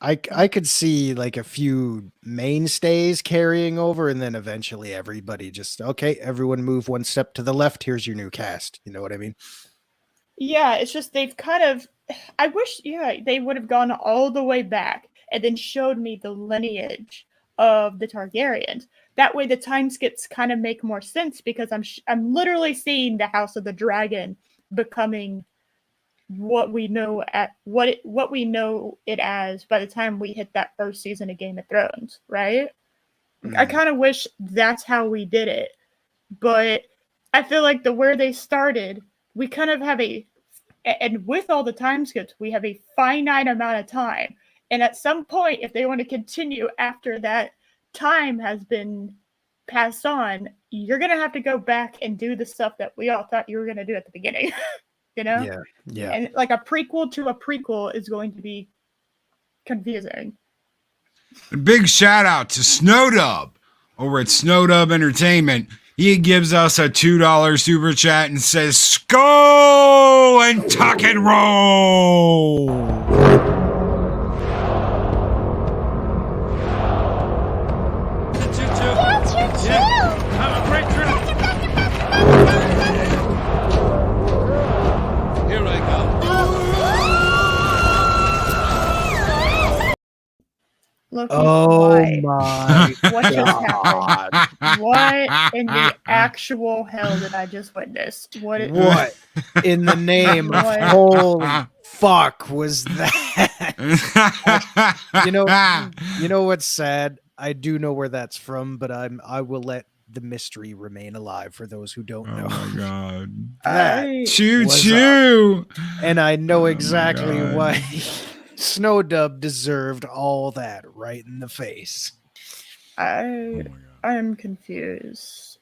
I could see like a few mainstays carrying over, and then eventually everybody just, okay, everyone move one step to the left. Here's your new cast. You know what I mean? Yeah, it's just they've kind of. I wish, they would have gone all the way back and then showed me the lineage of the Targaryens. That way, the time skips kind of make more sense, because I'm literally seeing the House of the Dragon becoming what we know what we know it as by the time we hit that first season of Game of Thrones, right? I kind of wish that's how we did it, but I feel like where they started, we kind of have and with all the time skips, we have a finite amount of time, and at some point, if they want to continue after that time has been passed on, you're gonna have to go back and do the stuff that we all thought you were gonna do at the beginning. You know? Yeah. And like a prequel to a prequel is going to be confusing. A big shout out to Snowdub over at Snowdub Entertainment. He gives us a $2 super chat and says, "Skull and tuck and roll." Have a great trip. Here I go. Loki, Oh why? my What just God. happened? What in the actual hell did I just witness? What in the name of What? holy fuck was that? You know what's sad? I do know where that's from, but I will let the mystery remain alive for those who don't know. Oh my God. That Choo was choo. and I know Oh my exactly God. why Snowdub deserved all that right in the face. I'm confused.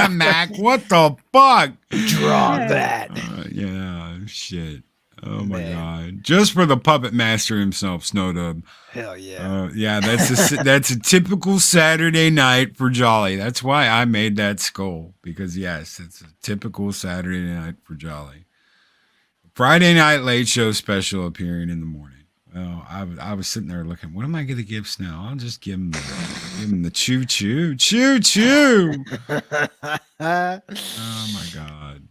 Mac, what the fuck? Draw that. Yeah, shit. Oh my Man. God. Just for the puppet master himself, Snowdub. Hell yeah. Yeah, that's a typical Saturday night for Jolly. That's why I made that skull, because yes, it's a typical Saturday night for Jolly. Friday night late show special appearing in the morning. Oh, I was sitting there looking, what am I going to give Snow? I'll just give him the choo choo. Oh my God.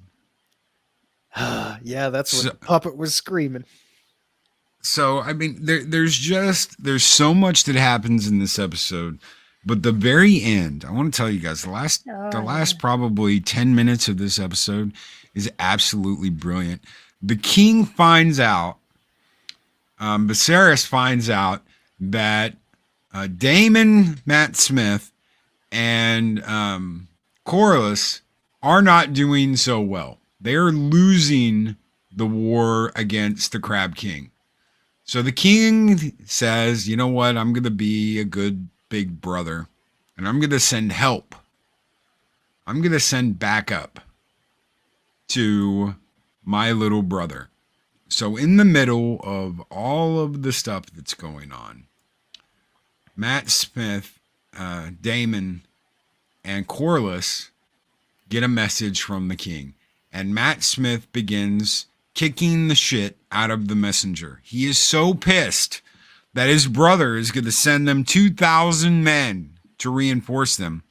Yeah, that's what So- the puppet was screaming. So, I mean, there's so much that happens in this episode, but the very end, I want to tell you guys, the last probably 10 minutes of this episode is absolutely brilliant. The king finds out, Viserys finds out that Daemon, Matt Smith, and Corlys are not doing so well. They're losing the war against the Crab King. So the king says, you know what? I'm going to be a good big brother, and I'm going to send help. I'm going to send backup to my little brother. So in the middle of all of the stuff that's going on, Matt Smith, Daemon, and Corlys get a message from the king. And Matt Smith begins kicking the shit out of the messenger. He is so pissed that his brother is going to send them 2,000 men to reinforce them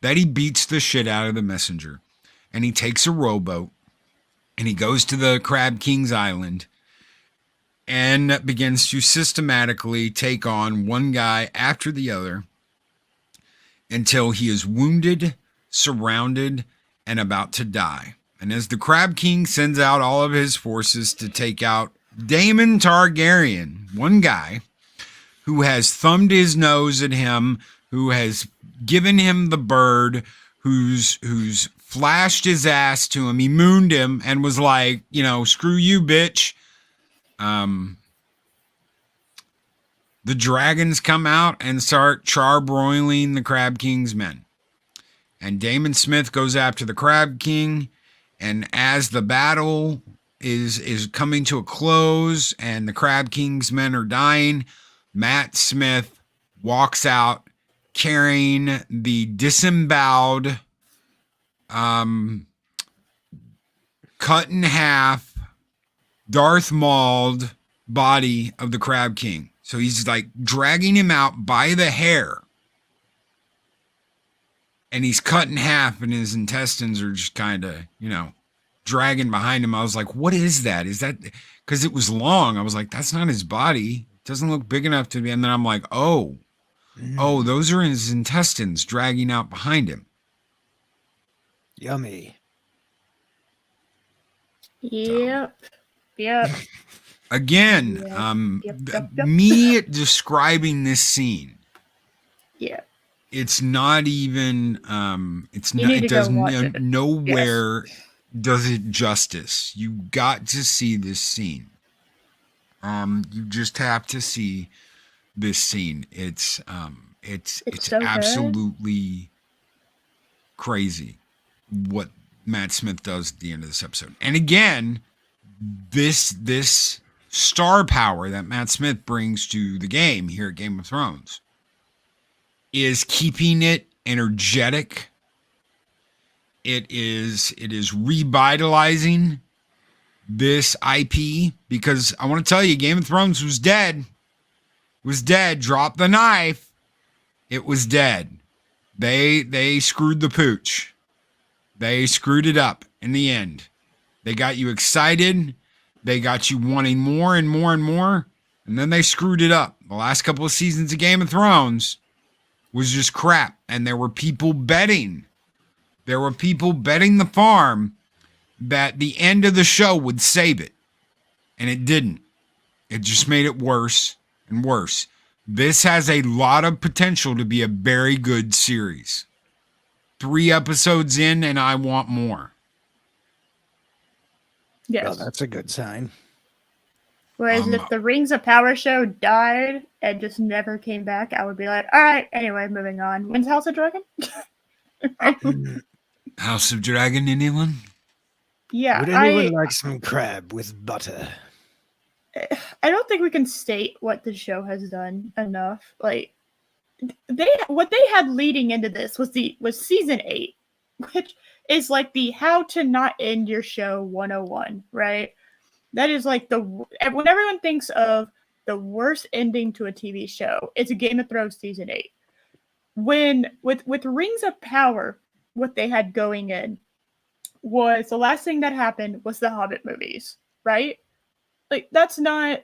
that he beats the shit out of the messenger. And he takes a rowboat and he goes to the Crab King's Island and begins to systematically take on one guy after the other until he is wounded, surrounded, and about to die. And as the Crab King sends out all of his forces to take out Daemon Targaryen, one guy who has thumbed his nose at him, who has given him the bird, who's flashed his ass to him, he mooned him and was like, screw you, bitch. The dragons come out and start charbroiling the Crab King's men. And Daemon Smith goes after the Crab King. And as the battle is coming to a close and the Crab King's men are dying, Matt Smith walks out carrying the disemboweled, cut in half, Darth Mauled body of the Crab King. So he's like dragging him out by the hair. And he's cut in half and his intestines are just kind of, dragging behind him. I was like, what is that? Is that, because it was long. I was like, that's not his body. It doesn't look big enough to be. And then I'm like, oh, those are his intestines dragging out behind him. Yummy. Yep. Again, Yep. me describing this scene. Yeah. It's not even, It does nowhere does it justice. You got to see this scene. You just have to see this scene. It's so good. absolutely crazy what Matt Smith does at the end of this episode. And again, this star power that Matt Smith brings to the game here at Game of Thrones is keeping it energetic. It is revitalizing this IP, because I want to tell you, Game of Thrones was dead. Drop the knife. It was dead. They screwed the pooch. They screwed it up in the end. They got you excited. They got you wanting more and more and more. And then they screwed it up. The last couple of seasons of Game of Thrones was just crap. And there were people betting. The farm that the end of the show would save it. And it didn't. It just made it worse and worse. This has a lot of potential to be a very good series. 3 episodes in, and I want more. Yes. Well, that's a good sign. Whereas if the Rings of Power show died and just never came back, I would be like, all right, anyway, moving on. When's House of Dragon? House of Dragon, anyone? Yeah. Would anyone like some crab with butter? I don't think we can state what the show has done enough. Like, what they had leading into this was season 8, which is like the how to not end your show 101, right? That is like when everyone thinks of the worst ending to a TV show, it's a Game of Thrones season 8. When with Rings of Power, what they had going in was the last thing that happened was the Hobbit movies, right? Like that's nowhere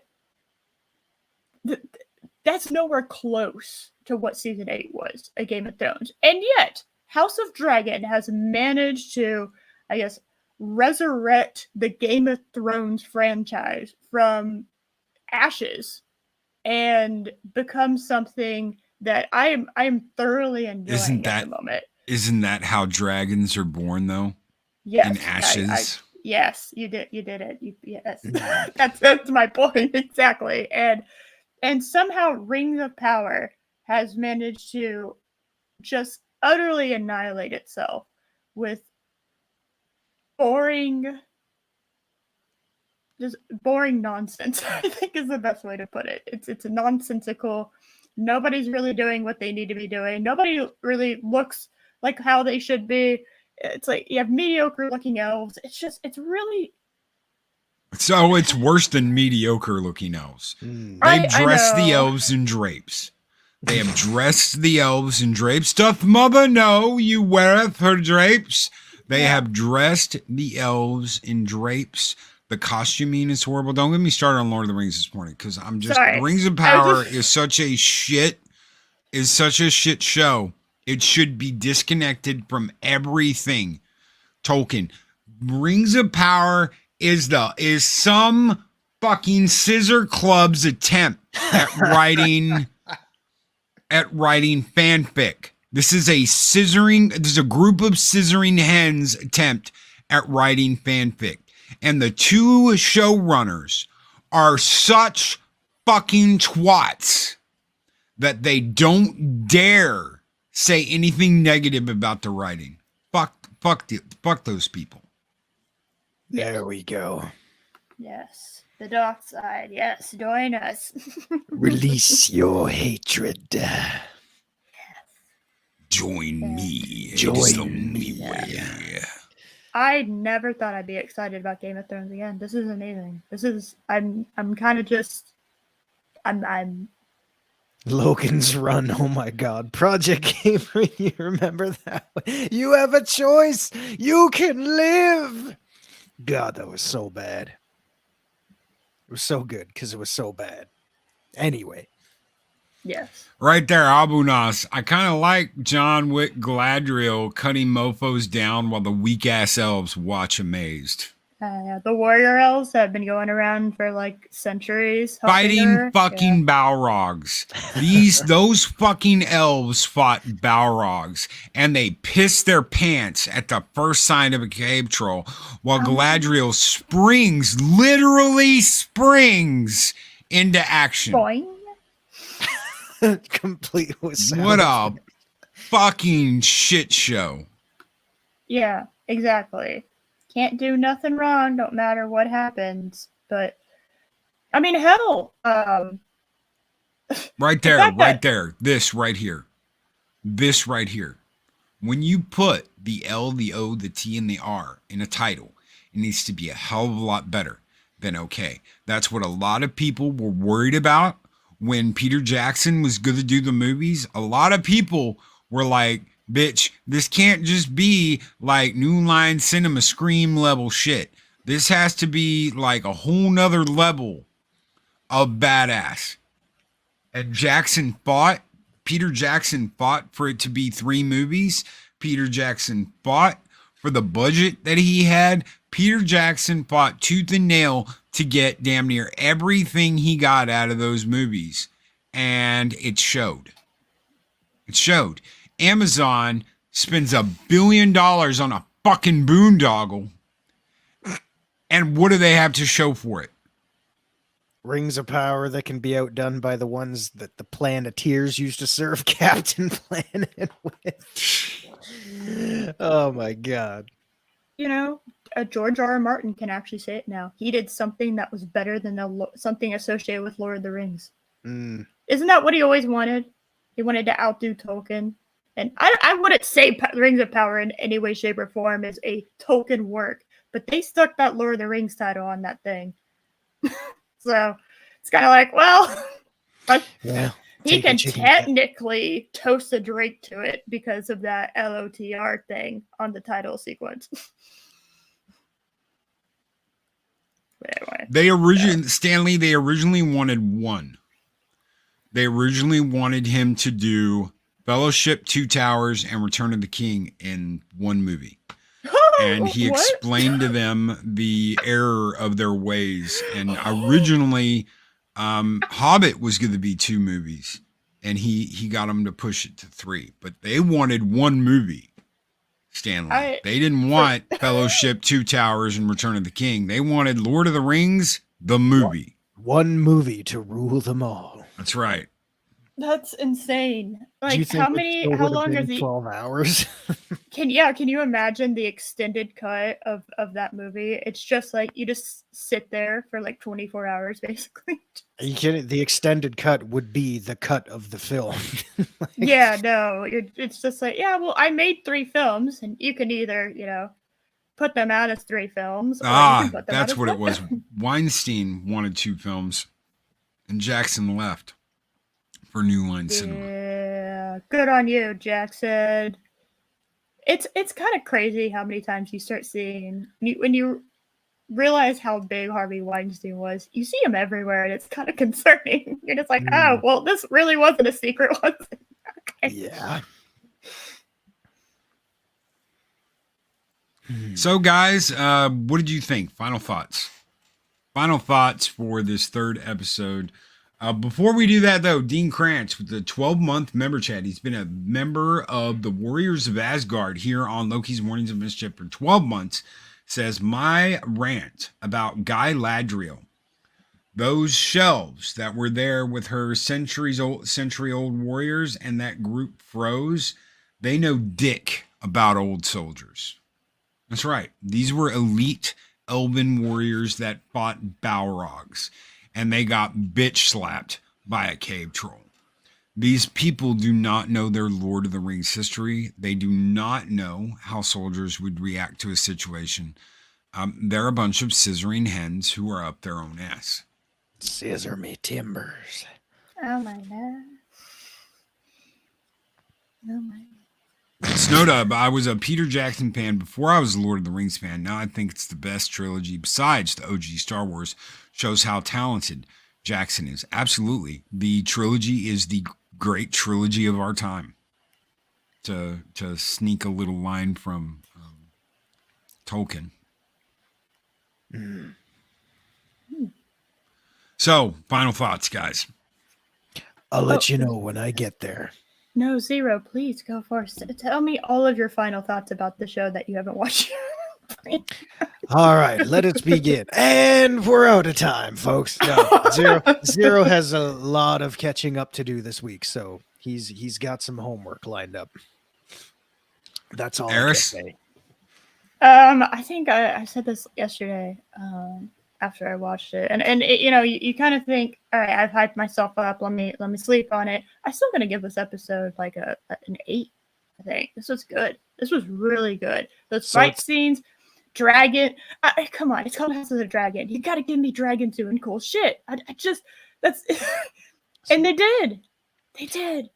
close to what season 8 was, a Game of Thrones. And yet, House of Dragon has managed to, I guess, resurrect the Game of Thrones franchise from ashes and become something that I am thoroughly enjoying at the moment. Isn't that how dragons are born, though? Yes. In ashes? Yes, you did it. Yes. That's my point, exactly. And somehow Rings of Power has managed to just utterly annihilate itself with boring nonsense, I think is the best way to put it. It's nonsensical. Nobody's really doing what they need to be doing. Nobody really looks like how they should be. It's like you have mediocre looking elves. It's really... So it's worse than mediocre looking elves. They've dressed the elves in drapes. They have dressed the elves in drapes. Doth mother know you weareth her drapes? They have dressed the elves in drapes. The costuming is horrible. Don't get me started on Lord of the Rings this morning, because I'm just... Rings of Power is such a shit show. It should be disconnected from everything. Tolkien. Rings of Power is some fucking scissor club's attempt at writing fanfic. This is a group of scissoring hens attempt at writing fanfic. And the 2 showrunners are such fucking twats that they don't dare say anything negative about the writing. Fuck those people. There we go. Yes. The dark side. Yes. Join us. Release your hatred. Join me. Join me. Yeah. I never thought I'd be excited about Game of Thrones again. This is amazing. I'm kind of just... I'm Logan's Run, oh my god. Project Gamer, you remember that one? You have a choice. You can live. God, that was so bad. It was so good because it was so bad. Anyway. Yes. Right there, Abu Nas. I kind of like John Wick Galadriel cutting mofos down while the weak-ass elves watch amazed. The warrior elves have been going around for like centuries. Fighting fucking Balrogs. Those fucking elves fought Balrogs, and they pissed their pants at the first sign of a cave troll, while Galadriel literally springs into action. Boing. complete with sound. What a fucking shit show. Yeah, exactly. Can't do nothing wrong, don't matter what happens. But I mean, hell, Right the there, fact right that there. This right here. This right here. When you put the L, the O, the T, and the R in a title, it needs to be a hell of a lot better than okay. That's what a lot of people were worried about when Peter Jackson was going to do the movies. A lot of people were like, bitch, this can't just be like New Line Cinema Scream level shit. This has to be like a whole nother level of badass. And Peter Jackson fought for it to be 3 movies. Peter Jackson fought for the budget that he had. Peter Jackson fought tooth and nail to get damn near everything he got out of those movies. And it showed. It showed. Amazon spends $1 billion on a fucking boondoggle. And what do they have to show for it? Rings of power that can be outdone by the ones that the Planeteers used to serve Captain Planet with. Oh my god. you know, George R. R. Martin can actually say it now. He did something that was better than something associated with Lord of the Rings. Mm. Isn't that what he always wanted? He wanted to outdo Tolkien. And I wouldn't say Rings of Power in any way, shape, or form is a Tolkien work, but they stuck that Lord of the Rings title on that thing. So it's kind of like, well, Yeah. he can technically toast a drink to it because of that LOTR thing on the title sequence. But anyway, They originally wanted one. They originally wanted him to do Fellowship, Two Towers, and Return of the King in one movie. And he explained to them the error of their ways. And originally, Hobbit was going to be 2 movies, and he got them to push it to 3. But they wanted one movie, Stanley. They didn't want Fellowship, Two Towers, and Return of the King. They wanted Lord of the Rings, the movie. One movie to rule them all. That's right. That's insane. Like, how long is the 12 hours? Can you imagine the extended cut of that movie? It's just like you just sit there for like 24 hours basically. Are you kidding? The extended cut would be the cut of the film. Yeah, no, it's just like, yeah, well, I made 3 films, and you can either, put them out as 3 films. Or you can put them that's out what as it was. film. Weinstein wanted 2 films, and Jackson left for New Line Cinema. Yeah, good on you, Jackson. It's kind of crazy how many times you start seeing when you realize how big Harvey Weinstein was. You see him everywhere, and it's kind of concerning. You're just like, oh, well, this really wasn't a secret, was it? Okay. Yeah. So, guys, what did you think? Final thoughts. Final thoughts for this 3rd episode. Before we do that, though, Dean Krantz with the 12-month member chat. He's been a member of the Warriors of Asgard here on Loki's Mornings of Mischief for 12 months. Says, my rant about Guy Ladriel. Those shelves that were there with her century-old warriors and that group froze, they know dick about old soldiers. That's right. These were elite elven warriors that fought Balrogs. And they got bitch slapped by a cave troll. These people do not know their Lord of the Rings history. They do not know how soldiers would react to a situation. They're a bunch of scissoring hens who are up their own ass. Scissor me timbers. Oh my god. Oh my. Snowdub, I was a Peter Jackson fan before I was a Lord of the Rings fan. Now I think it's the best trilogy besides the OG Star Wars. Shows how talented Jackson is. Absolutely. The trilogy is the great trilogy of our time. To sneak a little line from Tolkien. So, final thoughts, guys. I'll let you know when I get there. No, Zero, please go first. Tell me all of your final thoughts about the show that you haven't watched. All right, let us begin. And we're out of time, folks. No, Zero has a lot of catching up to do this week, so he's got some homework lined up. That's all Eris? I can say. I think I said this yesterday after I watched it, and it, you kind of think, all right, I've hyped myself up. Let me sleep on it. I'm still gonna give this episode like an 8. I think this was good. This was really good. Those fight scenes, dragon. Come on, it's called House of the Dragon. You got to give me dragons doing cool shit. I just that's, and they did. They did.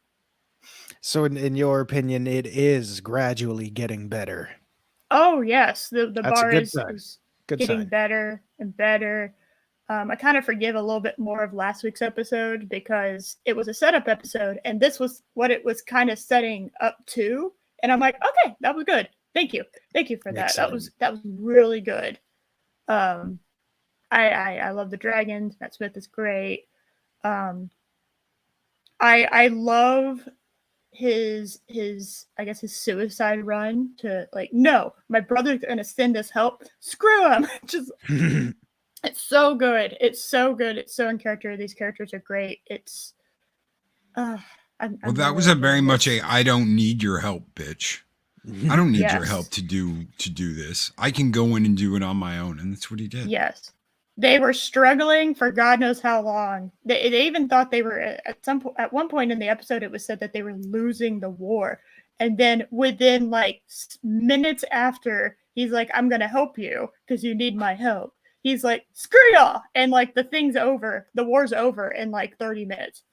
So, in your opinion, it is gradually getting better. Oh yes, the That's bar a good is sign. Good getting sign. better and better. I kind of forgive a little bit more of last week's episode because it was a setup episode, and this was what it was kind of setting up to. And I'm like, okay, that was good. Thank you for that. Excellent. That was really good. I love the dragons. Matt Smith is great. I love his I guess his suicide run to like, no, my brother's gonna send us help. Screw him. Just it's so good. It's so good. It's so in character. These characters are great. It's Well, that was a very much a I don't need your help, bitch. I don't need your help to do this. I can go in and do it on my own, and that's what he did. Yes. They were struggling for God knows how long. They even thought they were at one point in the episode. It was said that they were losing the war, and then within like minutes after, he's like, "I'm gonna help you because you need my help." He's like, "Screw y'all," and like the thing's over. The war's over in like 30 minutes.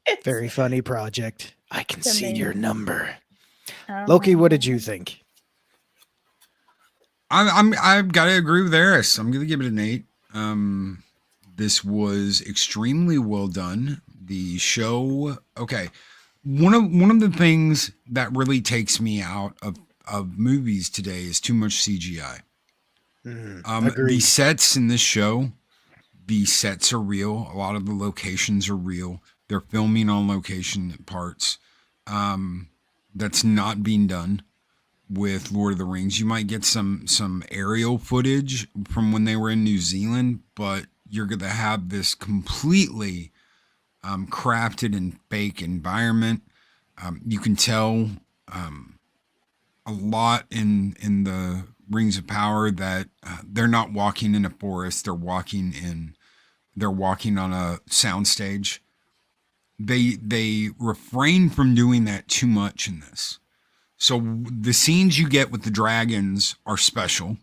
It's very funny project. I can see your number. Oh. Loki, what did you think? I've got to agree with Eris. I'm going to give it an 8. This was extremely well done. The show, okay. One of the things that really takes me out of movies today is too much CGI. The sets in this show, the sets are real. A lot of the locations are real. They're filming on location parts. That's not being done with Lord of the Rings. You might get some aerial footage from when they were in New Zealand, but you're going to have this completely crafted and fake environment. You can tell a lot in the Rings of Power that they're not walking in a forest. They're walking on a soundstage. They refrain from doing that too much in this. So the scenes you get with the dragons are special.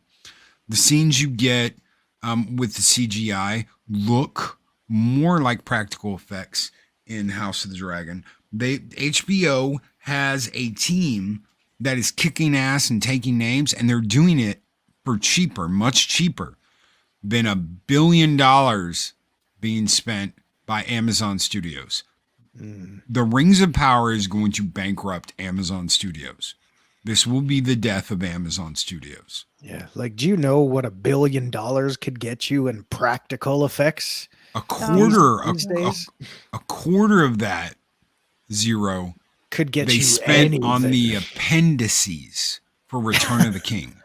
The scenes you get with the CGI look more like practical effects in House of the Dragon. HBO has a team that is kicking ass and taking names, and they're doing it for cheaper, much cheaper than $1 billion being spent by Amazon Studios. The Rings of Power is going to bankrupt Amazon Studios. This will be the death of Amazon Studios. Yeah. Like, do you know what $1 billion could get you in practical effects? A quarter of that, Zero, could get they you spent anything on the appendices for Return of the King.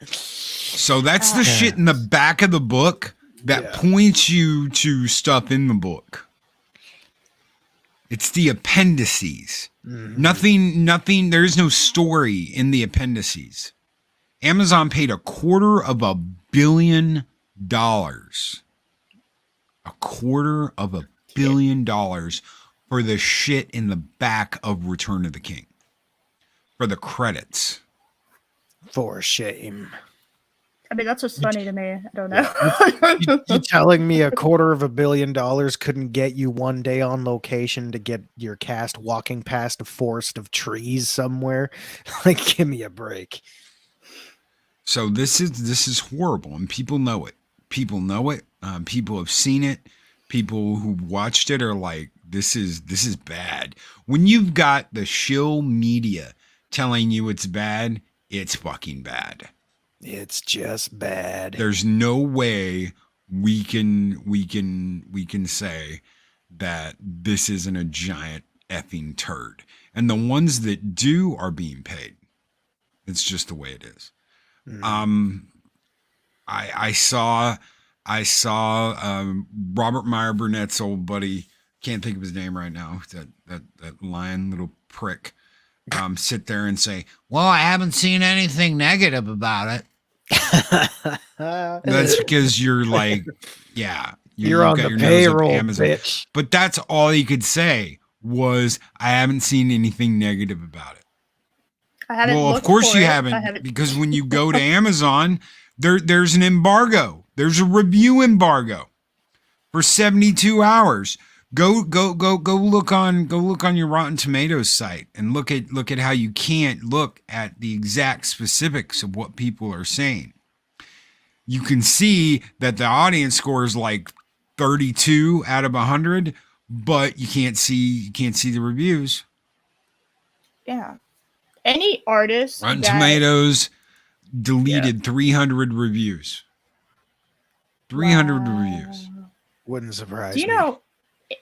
So that's the shit in the back of the book that points you to stuff in the book. It's the appendices. Nothing. There is no story in the appendices. Amazon paid $250 million. $250 million for the shit in the back of Return of the King. For the credits. For shame. I mean, that's what's funny to me. I don't know. You telling me $250 million couldn't get you one day on location to get your cast walking past a forest of trees somewhere? Like, give me a break. So this is horrible, and people know it. People know it. People have seen it. People who watched it are like, this is bad. When you've got the shill media telling you it's bad, it's fucking bad. It's just bad. There's no way we can say that this isn't a giant effing turd. And the ones that do are being paid. It's just the way it is. Mm. I saw Robert Meyer Burnett's old buddy, can't think of his name right now, that lion little prick, sit there and say, well, I haven't seen anything negative about it. That's because you're like, yeah, You're on the payroll, bitch. But that's all he could say was, I haven't seen anything negative about it. I haven't. Well, of course you haven't, because when you go to Amazon, there's an embargo. There's a review embargo for 72 hours. Go look on your Rotten Tomatoes site and look at how you can't look at the exact specifics of what people are saying. You can see that the audience score is like 32 out of 100, but you can't see the reviews. Yeah. Any artist Rotten Tomatoes deleted 300 reviews. 300 reviews. Wouldn't surprise me. Do you know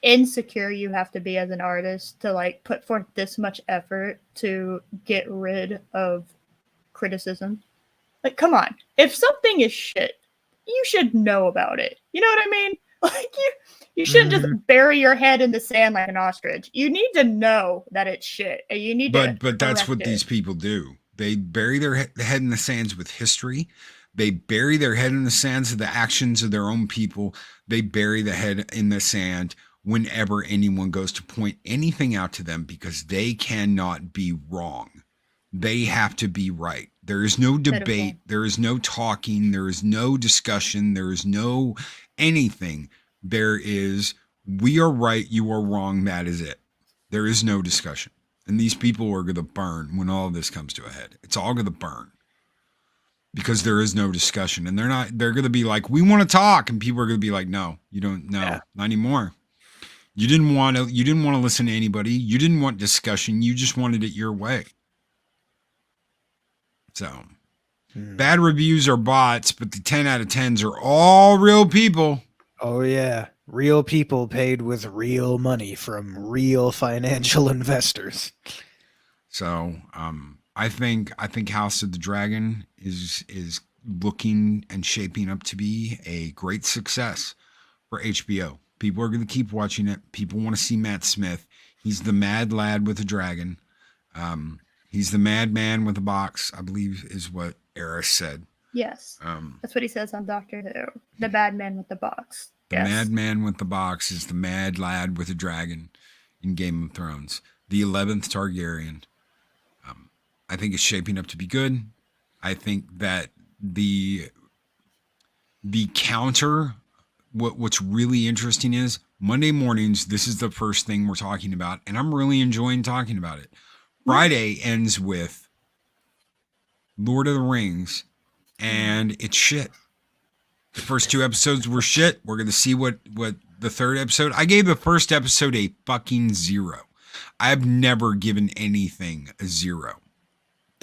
insecure you have to be as an artist to like put forth this much effort to get rid of criticism? Like, come on. If something is shit, you should know about it. You know what I mean? Like, you shouldn't just bury your head in the sand like an ostrich. You need to know that it's shit. And you need to. But that's what these people do. They bury their head in the sands with history. They bury their head in the sands of the actions of their own people. They bury the head in the sand whenever anyone goes to point anything out to them, because they cannot be wrong. They have to be right. There is no debate. There is no talking. There is no discussion. There is no anything. There is, we are right, you are wrong. That is it. There is no discussion. And these people are going to burn when all of this comes to a head. It's all going to burn because there is no discussion. And they're going to be like, we want to talk. And people are going to be like, no, you don't, not anymore. You didn't want to listen to anybody. You didn't want discussion. You just wanted it your way. So bad reviews are bots, but the 10 out of 10s are all real people. Oh yeah. Real people paid with real money from real financial investors. So, I think House of the Dragon is looking and shaping up to be a great success for HBO. People are going to keep watching it. People want to see Matt Smith. He's the mad lad with a dragon. He's the madman with a box, I believe is what Eris said. Yes. That's what he says on Doctor Who. The bad man with the box. The madman with the box is the mad lad with a dragon in Game of Thrones. The 11th Targaryen. I think it's shaping up to be good. I think that the counter, what's really interesting is Monday mornings, this is the first thing we're talking about, and I'm really enjoying talking about it. Friday ends with Lord of the Rings, and it's shit. The first 2 episodes were shit. We're going to see what the third episode. I gave the first episode a fucking 0. I've never given anything a 0.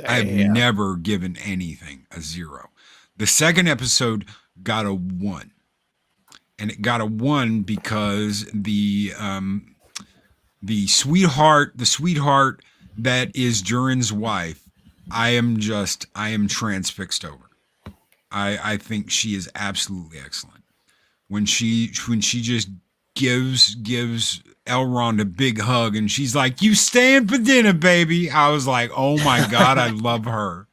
I've never given anything a 0. The second episode got a 1. And it got a 1 because the sweetheart that is Durin's wife, I am transfixed over. I think she is absolutely excellent. When she just gives Elrond a big hug and she's like, "You staying for dinner, baby?" I was like, "Oh my God, I love her."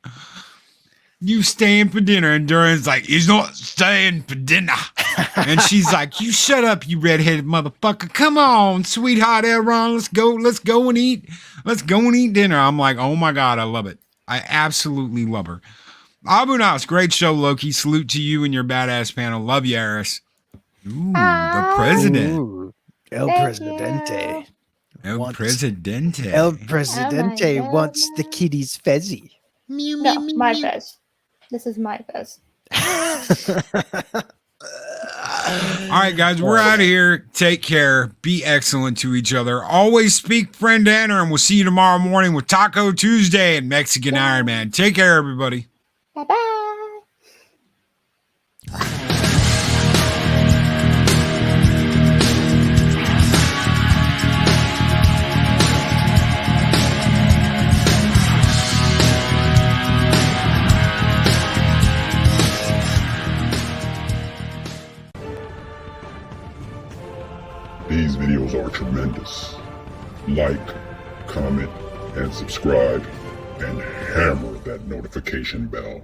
You staying for dinner, and Durin's like, "He's not staying for dinner." And she's like, "You shut up, you redheaded motherfucker. Come on, sweetheart Elrond, let's go and eat dinner." I'm like, "Oh my God, I love it. I absolutely love her." Abunas, great show, Loki. Salute to you and your badass panel. Love you, Eris. Ooh, the president. Ooh, El Presidente. El Presidente. El Presidente wants the kitty's fezzy. No, my fez. This is my fez. All right, guys, we're out of here. Take care. Be excellent to each other. Always speak friend to enter, and we'll see you tomorrow morning with Taco Tuesday and Mexican Iron Man. Take care, everybody. Bye-bye. These videos are tremendous. Like, comment, and subscribe, and hammer that notification bell.